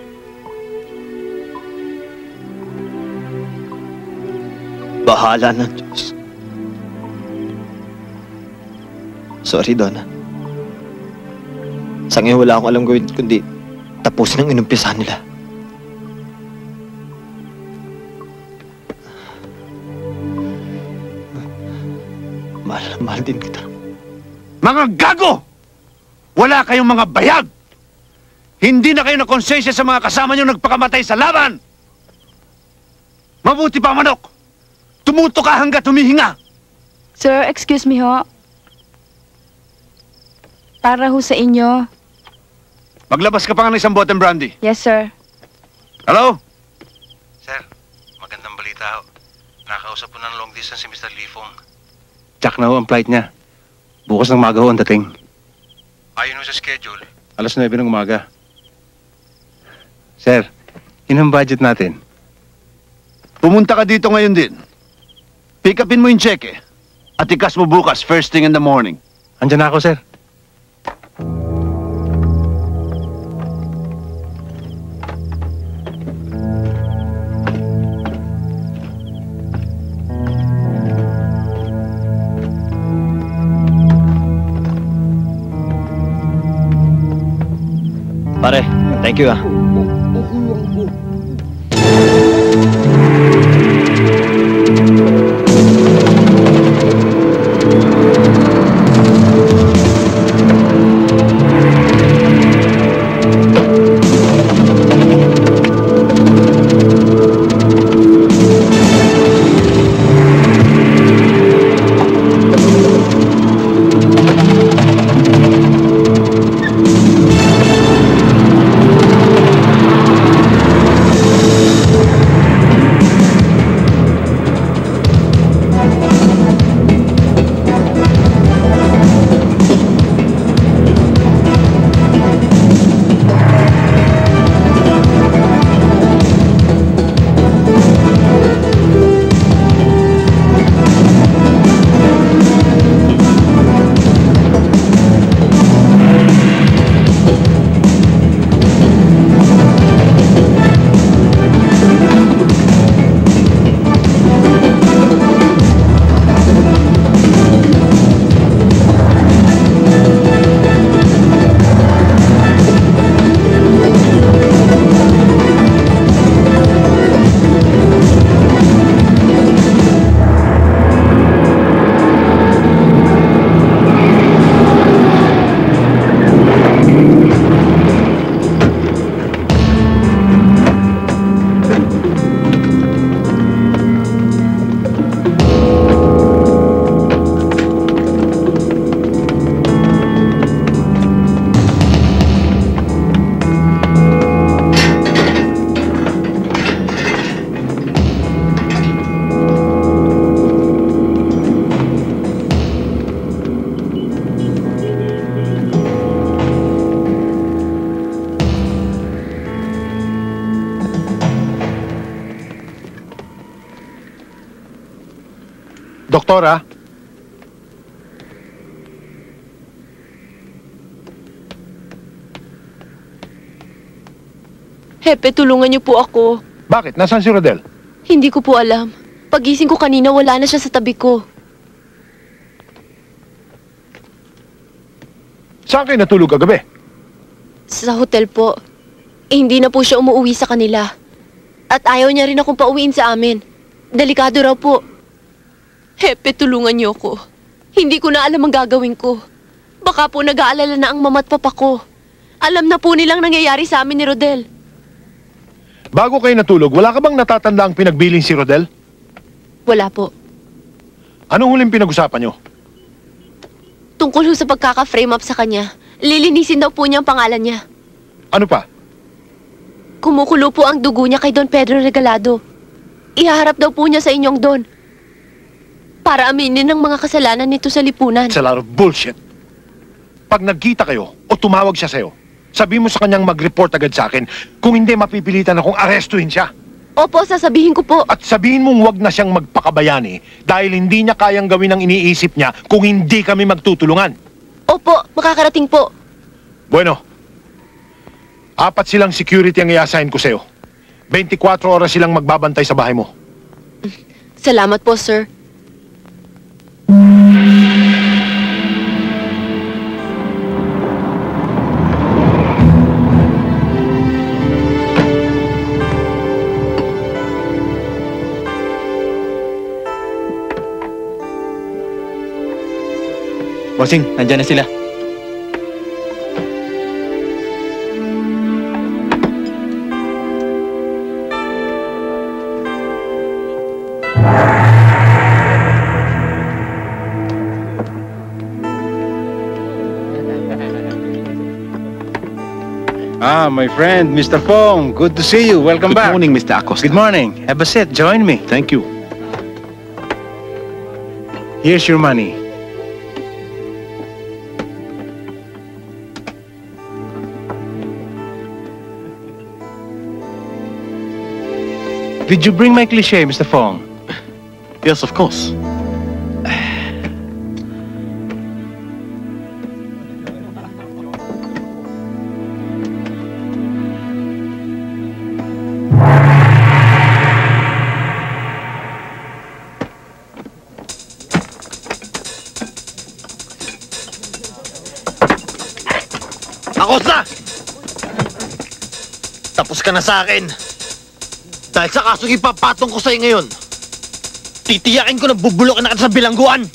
Bahala ng Diyos. Sorry, Donna. Sa ngayon wala akong alam gawin kundi tapusin ang inumpisahan nila. Mahal din kita. Mga gago! Wala kayong mga bayag! Hindi na kayo na konsensya sa mga kasama nyo nagpakamatay sa laban! Mabuti pa, manok! Tumuto ka hanggat humihinga! Sir, excuse me ho. Para ho sa inyo. Maglabas ka pa nga ng isang bottle brandy. Yes, sir. Hello? Sir, magandang balita ho. Nakausap po ng long distance si Mr. Lifong. Jack na ho ang flight niya. Bukas ng umaga ho ang dating. Ayon ho sa schedule, 9:00 ng umaga. Sir, yun ang budget natin. Pumunta ka dito ngayon din. Pick upin mo yung cheque. At ikas mo bukas, first thing in the morning. Andiyan na ako, sir. Pare, thank you ah. Doktora, Hepe, tulungan niyo po ako. bakit? Nasaan si Rodel? Hindi ko po alam. Pagising ko kanina, wala na siya sa tabi ko. Saan kayo natulog kagabi? Sa hotel po. Hindi na po siya umuwi sa kanila. At ayaw niya rin akong pauwiin sa amin. Delikado raw po. Hepe, tulungan niyo ako. Hindi ko na alam ang gagawin ko. Baka po nag-aalala na ang mama at papa ko. Alam na po nilang nangyayari sa amin ni Rodel. Bago kayo natulog, wala ka bang natatanda ang pinagbiling si Rodel? Wala po. Anong huling pinag-usapan nyo? Tungkol ho sa pagkaka-frame up sa kanya. Lilinisin daw po niya ang pangalan niya. Ano pa? Kumukulo po ang dugo niya kay Don Pedro Regalado. Ihaharap daw po niya sa inyong Don. Para aminin ang mga kasalanan nito sa lipunan. It's a lot of bullshit. Pag nagkita kayo o tumawag siya sa'yo, sabi mo sa kanyang mag-report agad sa akin. Kung hindi, mapipilitan akong arestuhin siya. Opo, sasabihin ko po. At sabihin mong wag na siyang magpakabayani dahil hindi niya kayang gawin ang iniisip niya kung hindi kami magtutulungan. Opo, makakarating po. Bueno, 4 silang security ang i-assign ko sa'yo. 24 oras silang magbabantay sa bahay mo. Salamat po, sir. Bossing, nandyan na sila. Ah, my friend, Mr. Fong. Good to see you. Welcome back. Good morning, Mr. Acosta. Good morning. Have a seat. Join me. Thank you. Here's your money. Did you bring my cliché, Mr. Fong? Yes, of course. Acosta! Tapos ka na sa akin. Dahil sa kasong ipapatong ko sa'yo ngayon, titiyakin ko na bubulokin na kita sa bilangguan.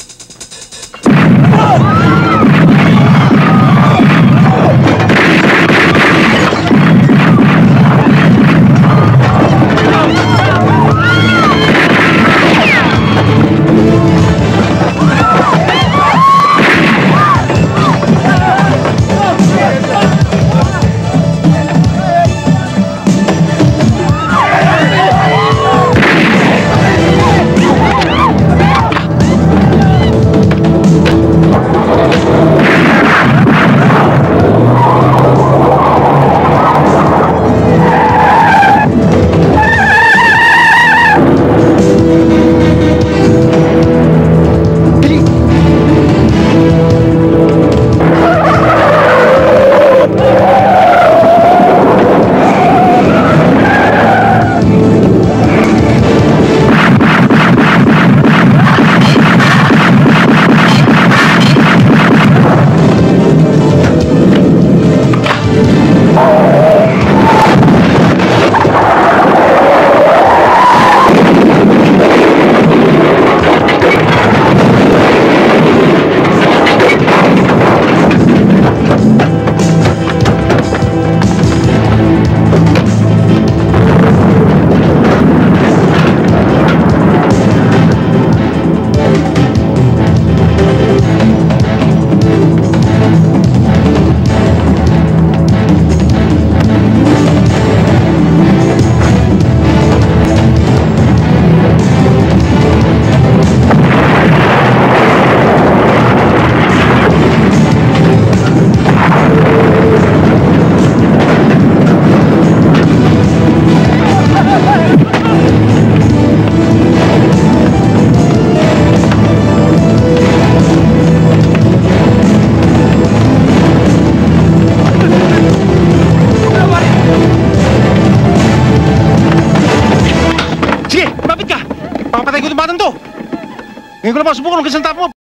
Ngayon ko na masubukan ng kisang tapo mo.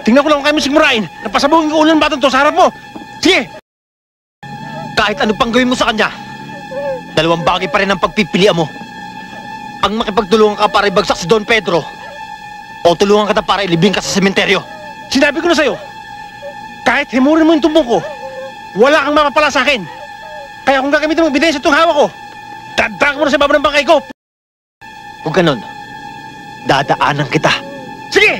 Tingnan ko lang kung kayo mo sigmurain. Napasabugin ko ulo ng batang to sa harap mo. Sige! Kahit ano pang gawin mo sa kanya, dalawang bagay pa rin ang pagpipilian mo. Ang makipagtulungan ka para ibagsak si Don Pedro o tulungan kita para ilibing ka sa sementeryo. Sinabi ko na sa'yo, kahit himurin mo yung tumbong ko, wala kang mapapala sa akin. Kaya kung gagamitin mo ebidensya itong hawak ko, dadaan mo na sa baba ng bangkay ko. Kung ganon, dadaanan kita. Sige!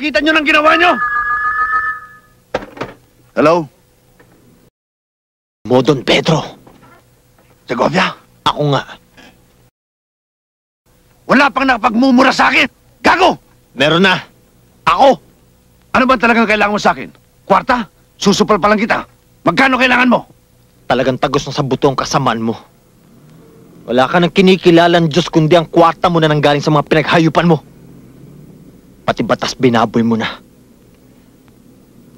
Nakita nyo ng ginawa nyo? Hello? Don Pedro. Segovia? Ako nga. Wala pang nakapagmumura sa akin! Gago! Meron na. Ako! Ano ba talagang kailangan mo sa akin? Kwarta? Susupal pa lang kita. Magkano kailangan mo? Talagang tagos na sa buto ang kasamaan mo. Wala ka nang kinikilalang Diyos kundi ang kwarta mo na nanggaling sa mga pinaghayupan mo. Pati batas binaboy mo na.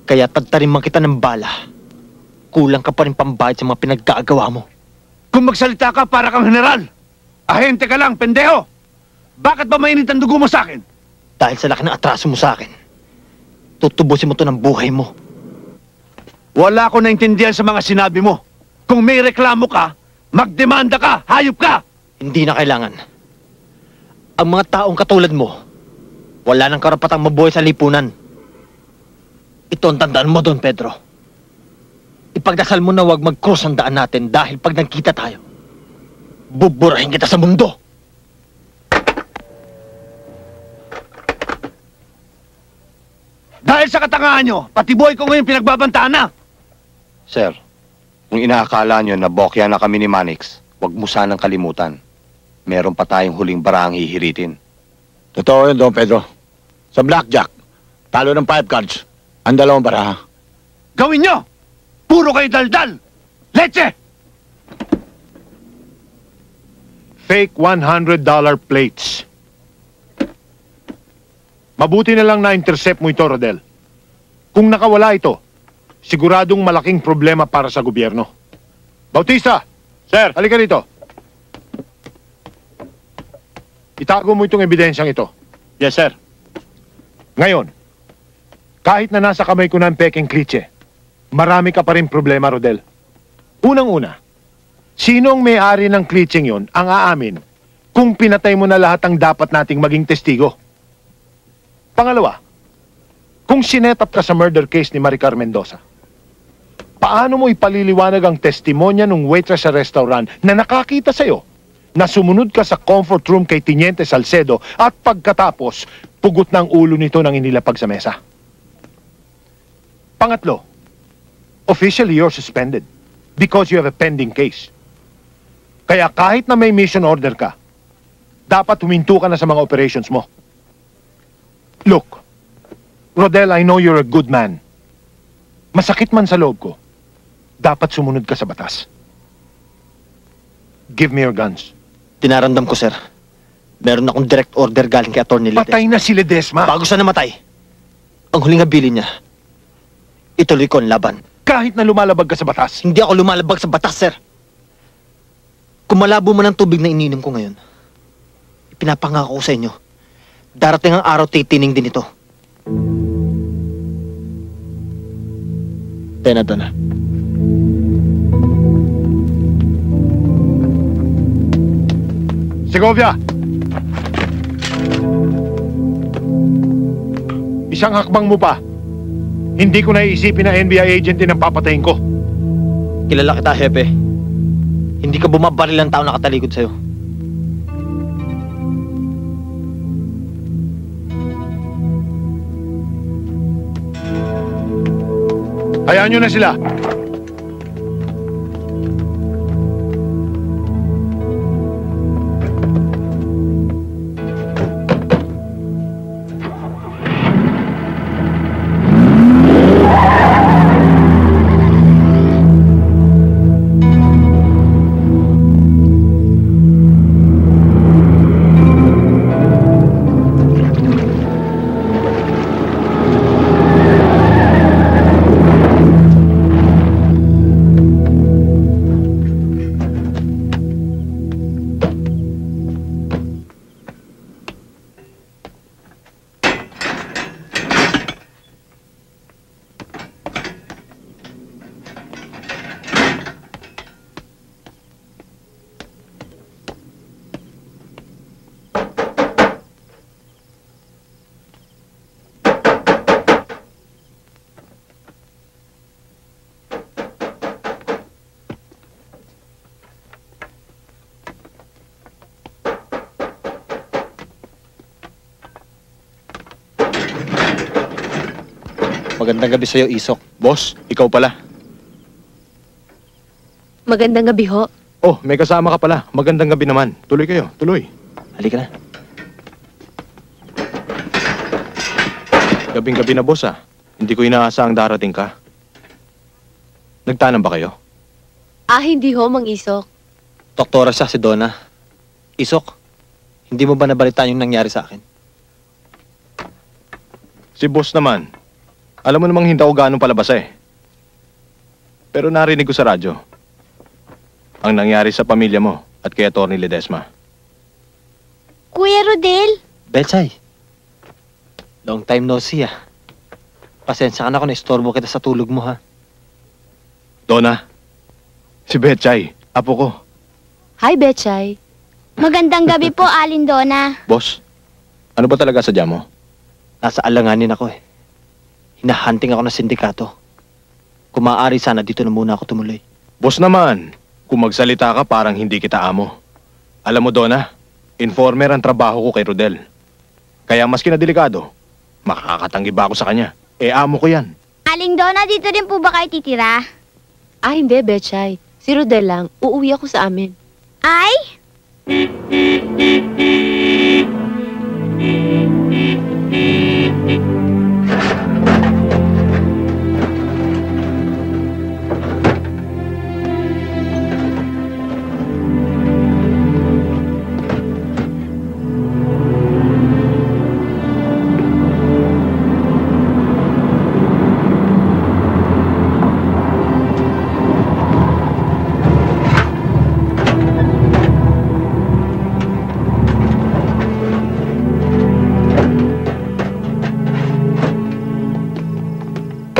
Kaya tagtarin man kita ng bala, kulang ka pa rin pambayad sa mga pinaggagawa mo. Kung magsalita ka para kang general, ahente ka lang, pendeho! Bakit ba mainit ang dugo mo sa akin? Dahil sa laki ng atraso mo sa akin, tutubusin mo to ng buhay mo. Wala ko naintindihan sa mga sinabi mo. Kung may reklamo ka, magdemanda ka, hayop ka! Hindi na kailangan. Ang mga taong katulad mo, wala nang karapatang mabuhay sa lipunan. Ito ang tandaan mo doon, Pedro. Ipagdasal mo na huwag mag-cross ang daan natin dahil pag nagkita tayo, buburahin kita sa mundo. Dahil sa katangahan nyo, pati buhay ko ngayon pinagbabantaan na! Sir, kung inaakala nyo na bokya na kami ni Manix, huwag mo sanang kalimutan. Meron pa tayong huling barahang hihiritin. Totoo yun, Don Pedro. Sa blackjack, talo ng 5 cards, ang 2 baraha. Gawin nyo! Puro kayo daldal! Leche! Fake $100 plates. Mabuti na lang na-intercept mo ito, Rodel. Kung nakawala ito, siguradong malaking problema para sa gobyerno. Bautista! Sir! Halika rito. Itago mo itong ebidensyang ito. Yes, sir. Ngayon, kahit na nasa kamay ko na ang peking klitse, marami ka pa rin problema, Rodel. Unang-una, sino ang may-ari ng klitseng yon ang aamin kung pinatay mo na lahat ang dapat nating maging testigo? Pangalawa, kung sinetap ka sa murder case ni Maricar Mendoza, paano mo ipaliliwanag ang testimonya ng waitress sa restaurant na nakakita sa'yo na sumunod ka sa comfort room kay Teniente Salcedo at pagkatapos, pugot ng ulo nito nang inilapag sa mesa? Pangatlo, officially you're suspended because you have a pending case. Kaya kahit na may mission order ka, dapat huminto ka na sa mga operations mo. Look, Rodel, I know you're a good man. Masakit man sa loob ko, dapat sumunod ka sa batas. Give me your guns. Tinaramdam ko, sir. Meron akong direct order galing kay Atty. Ledesma. Patay na si Ledesma. Bago siya namatay, ang huling habilin niya, ituloy ko ang laban. Kahit na lumalabag ka sa batas? Hindi ako lumalabag sa batas, sir. Kung malabo man ang tubig na ininom ko ngayon, ipinapangako ko sa inyo, darating ang araw titining din ito. Tenado na. Segovia! Isang hakbang mo pa. Hindi ko naiisipin na NBI agent din ang papatayin ko. Kilala kita, Hepe. Hindi ka bumabaril ang tao nakatalikod sa'yo. Hayaan nyo na sila. Magandang gabi sa'yo, Isok. Boss, ikaw pala. Magandang gabi ho. Oh, may kasama ka pala. Magandang gabi naman. Tuloy kayo, tuloy. Halika na. Gabing-gabi na, boss, ah. Hindi ko inaasahang darating ka. Nagtanam ba kayo? Ah, hindi ho, Mang Isok. Doktora siya, si Donna. Isok, hindi mo ba nabalitaan yung nangyari sa akin? Si boss naman. Alam mo namang hindi ako ganong palabas eh. Pero narinig ko sa radyo ang nangyari sa pamilya mo at kay Atty. Ledesma. Kuya Rodel? Betchay, long time no see ah. Pasensya ka na kung na-istorbo kita sa tulog mo ha. Donna, si Betchay, apo ko. Hi, Betchay. Magandang gabi po, Aling Donna. Boss, ano ba talaga sadya mo? Nasa alanganin ako eh. Hinahunting ako ng sindikato. Kung maaari sana, dito na muna ako tumuloy. Boss naman, kung magsalita ka parang hindi kita amo. Alam mo, Donna, informer ang trabaho ko kay Rodel. Kaya maski na delikado, makakatanggi ba ako sa kanya? Eh, amo ko yan. Aling Donna, dito din po ba kayo titira? Ah, hindi, Betchay. Si Rodel lang. Uuwi ako sa amin. Ay?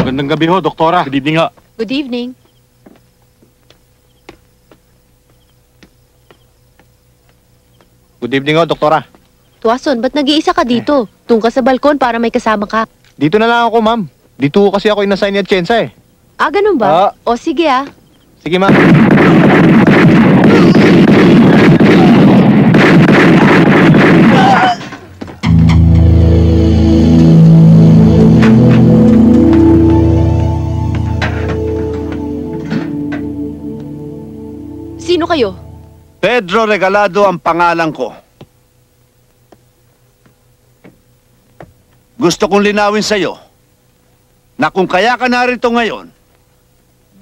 Magandang gabi ho, Doktora. Good evening nga. Good evening. Good evening ho, Doktora. Tuason, ba't nag-iisa ka dito? Tung ka sa balkon para may kasama ka. Dito na lang ako, ma'am. Dito kasi ako inassign ni Atienza eh. Ah, ganun ba? O sige ah. Sige, ma'am. Sino kayo? Pedro Regalado ang pangalan ko. Gusto kong linawin sa'yo na kung kaya ka narito ngayon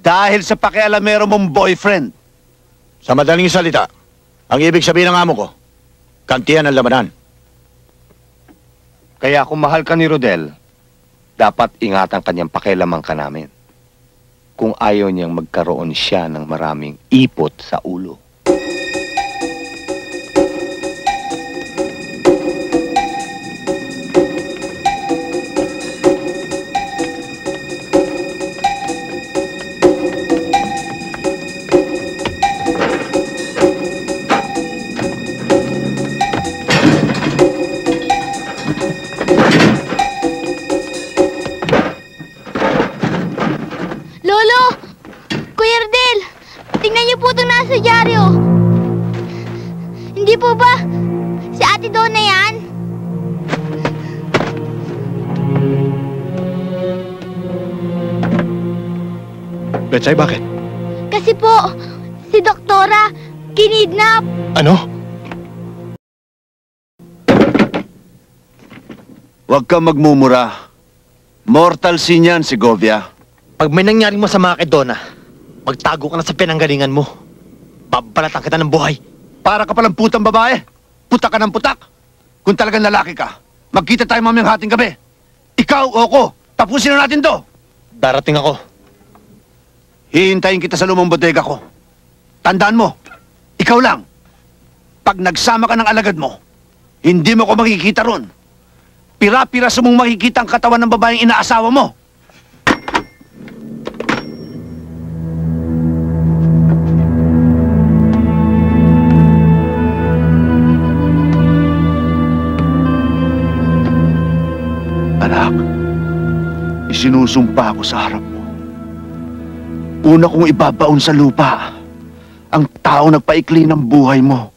dahil sa pakialamero mong boyfriend. Sa madaling salita, ang ibig sabihin ng amo ko, kantihan ang labanan. Kaya kung mahal ka ni Rodel, dapat ingatan kanyang pakialaman ka namin. Kung ayaw niyang magkaroon siya ng maraming ipot sa ulo. Lolo! Kuya Rodel! Tingnan niyo po itong nasa dyaryo. Hindi po ba si Ate Donna yan? Betchay, bakit? Kasi po, si Doktora, kinidnap. Ano? Huwag kang magmumura. Mortal sin yan, Segovia. Pag may nangyari mo sa mga kay Donna, magtago ka na sa pinanggalingan mo. Babalatan kita ng buhay. Para ka palang putang babae. Putak ka ng putak. Kung talagang lalaki ka, magkita tayo mamayang hating gabi. Ikaw o ako, tapusin na natin to. Darating ako. Hihintayin kita sa lumang bodega ko. Tandaan mo, ikaw lang. Pag nagsama ka ng alagad mo, hindi mo ko makikita ron. Pira-pira sa mong makikita ang katawan ng babaeng inaasawa mo. Anak, isinusumpa ako sa harap mo. Una kong ibabaon sa lupa ang tao nagpaikli ng buhay mo.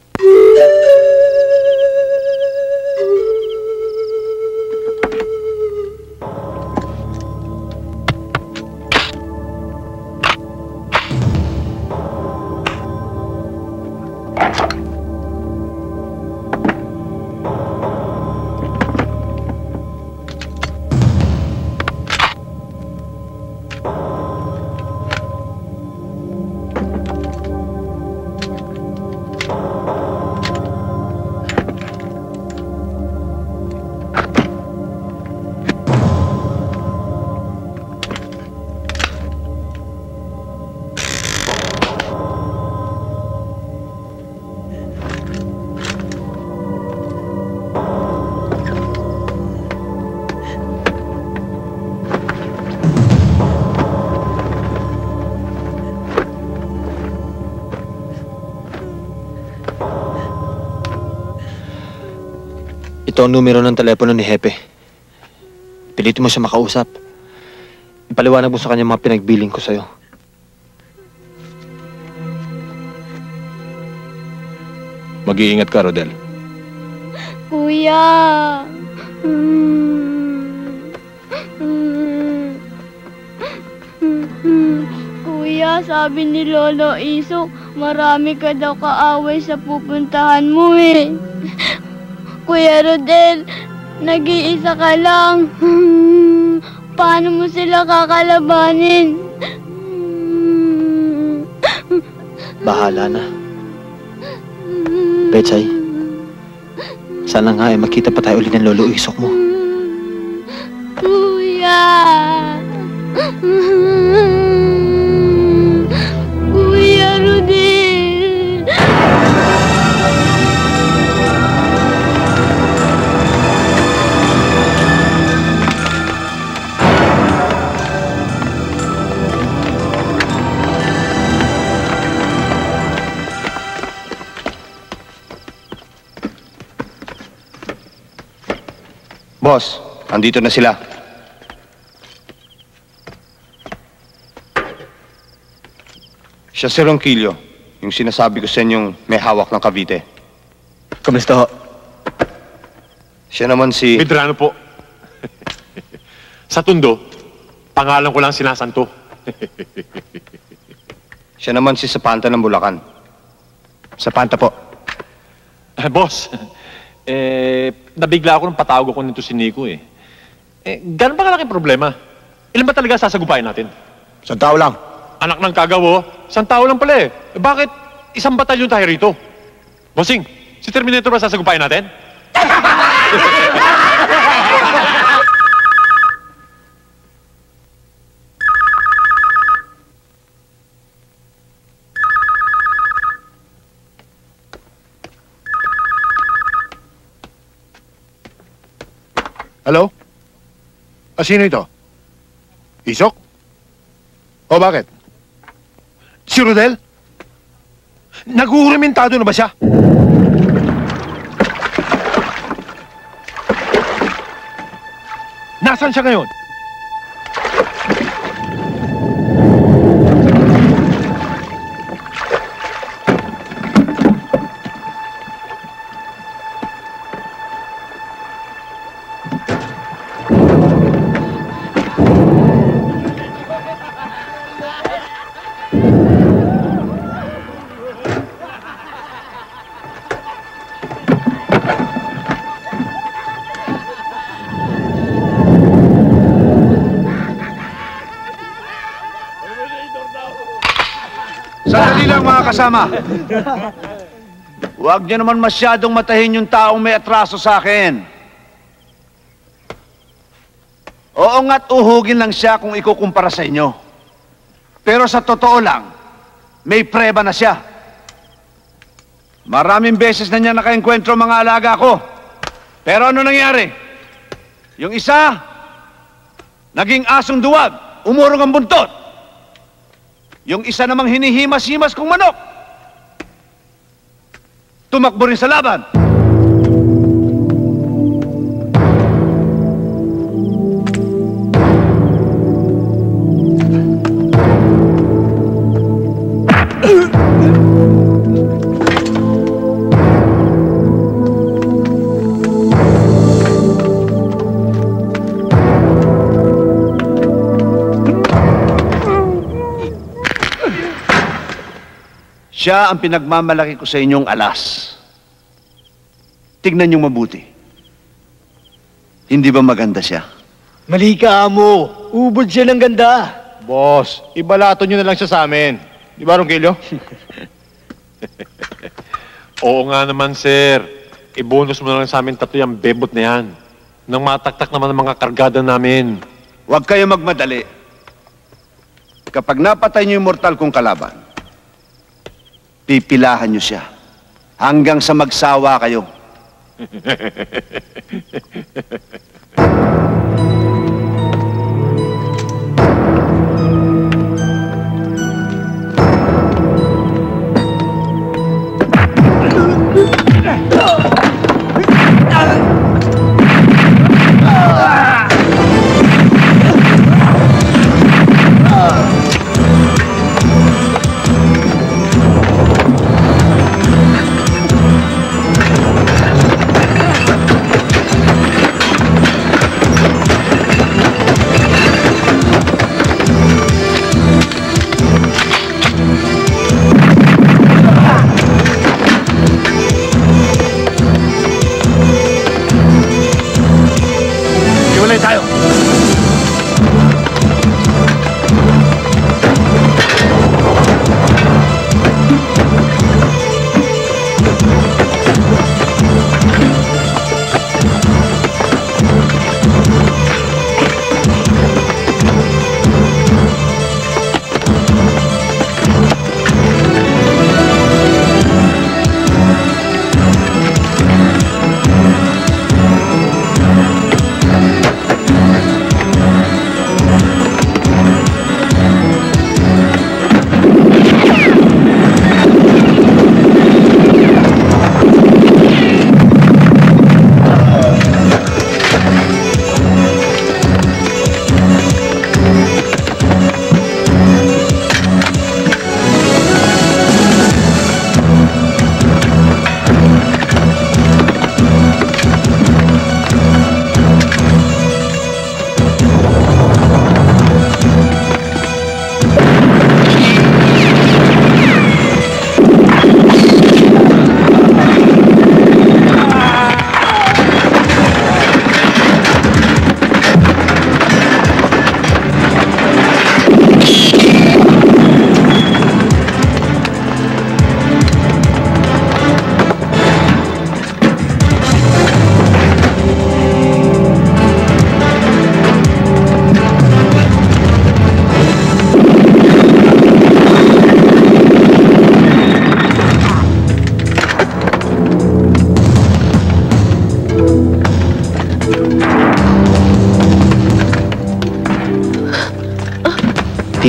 Ito ang numero ng telepono ni Hepe. Pilitin mo siya makausap. Ipaliwanag mo sa kanya mga pinagbiling ko sa'yo. Mag-iingat ka, Rodel. Kuya! Kuya, sabi ni Lolo Iso, marami ka daw kaaway sa pupuntahan mo eh. Kuya Rodel, nag-iisa ka lang. Paano mo sila kakalabanin? Bahala na. Pechay, sana nga ay makita pa tayo ulit ng Lolo Isok mo. Kuya! Kuya Rodel! Boss, andito na sila. Siya si Ronquillo, yung sinasabi ko sa inyong may hawak ng Cavite. Kamusta ho? Siya naman si... Medrano po. Sa Tondo, pangalan ko lang sinasanto. Siya naman si Sapanta ng Bulacan. Sapanta po. Boss, nabigla ako nung patawag ako nito si Nico eh. Ganun ba kalaking problema? Ilan ba talaga sasagupain natin? 100 tao lang. Anak ng kagawo, 100 tao lang pala eh. Bakit isang batalyon tayo rito? Bossing, si Terminator ba sasagupain natin? Hello? Sino ito? Isok? O bakit? Si Rodel? Nag-uurimentado na ba siya? Nasaan siya ngayon? Sandali lang mga kasama. Huwag niyo naman masyadong matahin yung taong may atraso sa akin. Oo nga't uhugin lang siya kung ikukumpara sa inyo. Pero sa totoo lang, may preba na siya. Maraming beses na niya nakaengkwentro mga alaga ko. Pero ano nangyari? Yung isa, naging asong duwag, umurong ang buntot. Yung isa namang hinihimas-himas kong manok, tumakbo rin sa laban. Siya ang pinagmamalaki ko sa inyong alas. Tignan niyong mabuti. Hindi ba maganda siya? Mali ka, Amo. Ubod siya ng ganda. Boss, ibalato nyo na lang siya sa amin. Di ba, Ronquillo? Oo nga naman, sir. I-bonus mo na lang sa amin tatlo yung bebot na yan. Nang mataktak naman ang mga kargada namin. Huwag kayo magmadali. Kapag napatay niyo yung mortal kong kalaban, pipilahan niyo siya hanggang sa magsawa kayo.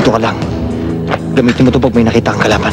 dito ka lang. Gamitin mo ito pag may nakita kang kalaban.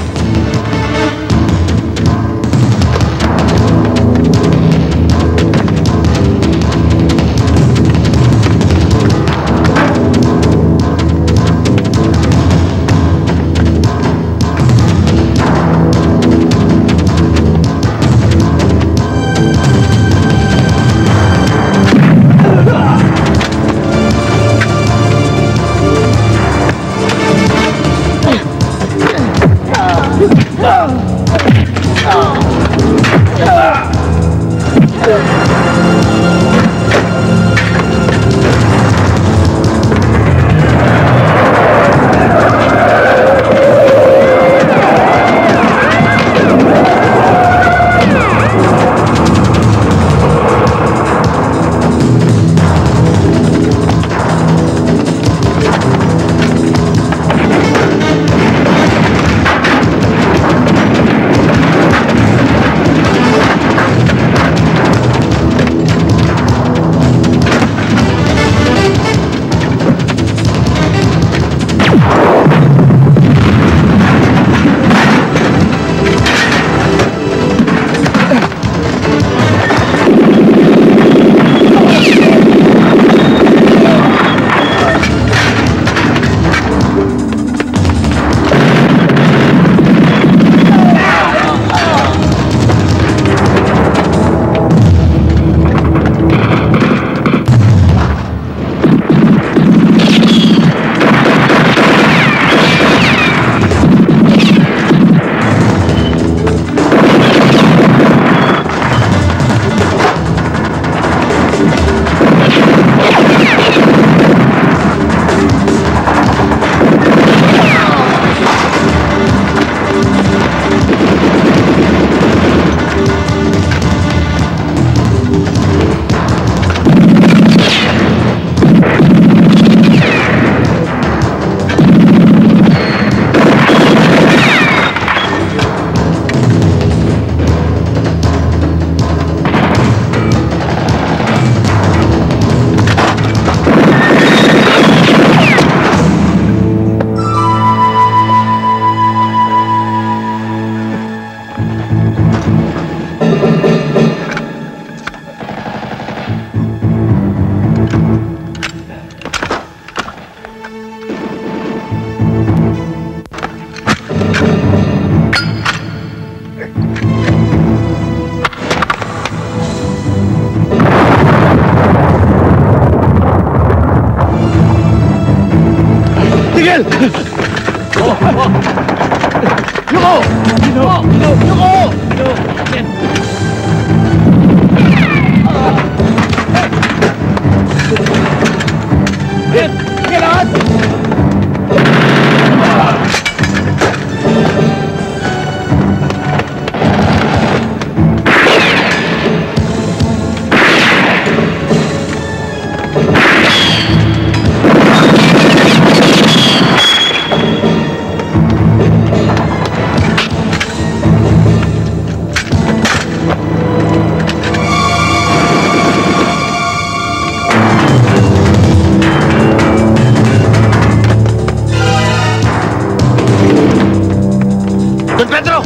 Don Pedro!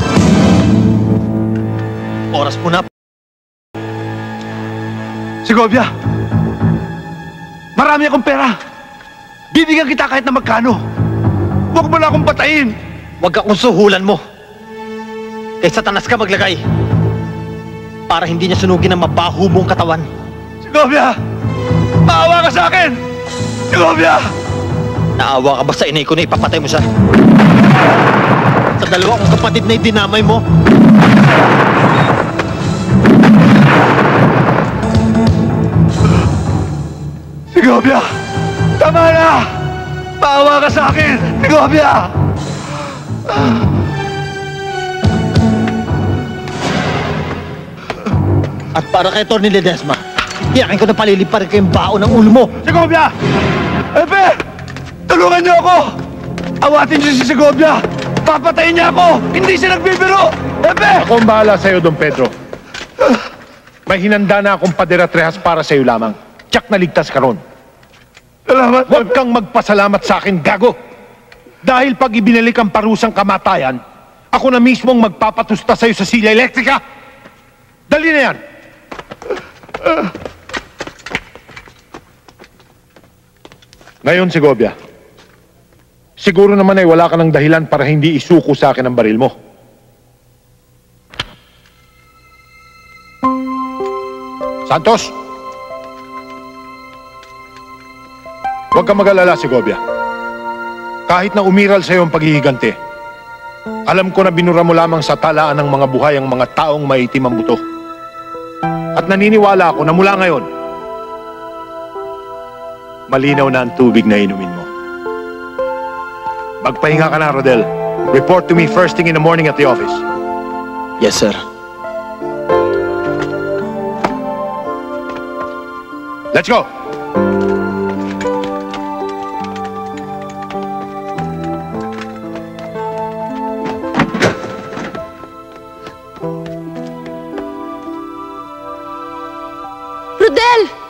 Oras mo na. Segovia! Marami akong pera. Bibigyan kita kahit na magkano. Huwag mo na akong patayin. Huwag akong suhulan mo. Kay Satanas ka maglagay. Para hindi niya sunugin ang mabaho mong katawan. Segovia! Maawa ka sa akin! Segovia! Naawa ka ba sa inay ko na ipapatay mo siya? Sa dalawa kong kapatid na idinamay mo? Segovia! Tama na! Maawa ka sa akin! Segovia! At para kay Tony Ledesma, tiyakin ko na palilipad kayong bao ng ulo mo! Segovia! Epe! Tulungan niyo ako! Awatin niyo si Segovia! Papatayin niya ako! Hindi siya nagbibiro! Epe! Ako ang bahala sa'yo, Don Pedro. May hinanda na akong padera-trehas para sa'yo lamang. Tsak na ligtas ka ron. Salamat! Huwag kang magpasalamat sa akin, gago! Dahil pag ibinalik ang parusang kamatayan, ako na mismong magpapatusta sa'yo sa sila elektrika. Dali na yan! Ngayon, Segovia, siguro naman ay wala ka ng dahilan para hindi isuko sa akin ang baril mo. Santos! Huwag ka mag-alala, Segovia. Kahit na umiral sa'yo ang paghihiganti, alam ko na binura mo lamang sa talaan ng mga buhay ang mga taong maitim ang buto. At naniniwala ako na mula ngayon, malinaw na ang tubig na inumin mo. Magpahinga ka na, Rodel. Report to me first thing in the morning at the office. Yes, sir. Let's go! Rodel!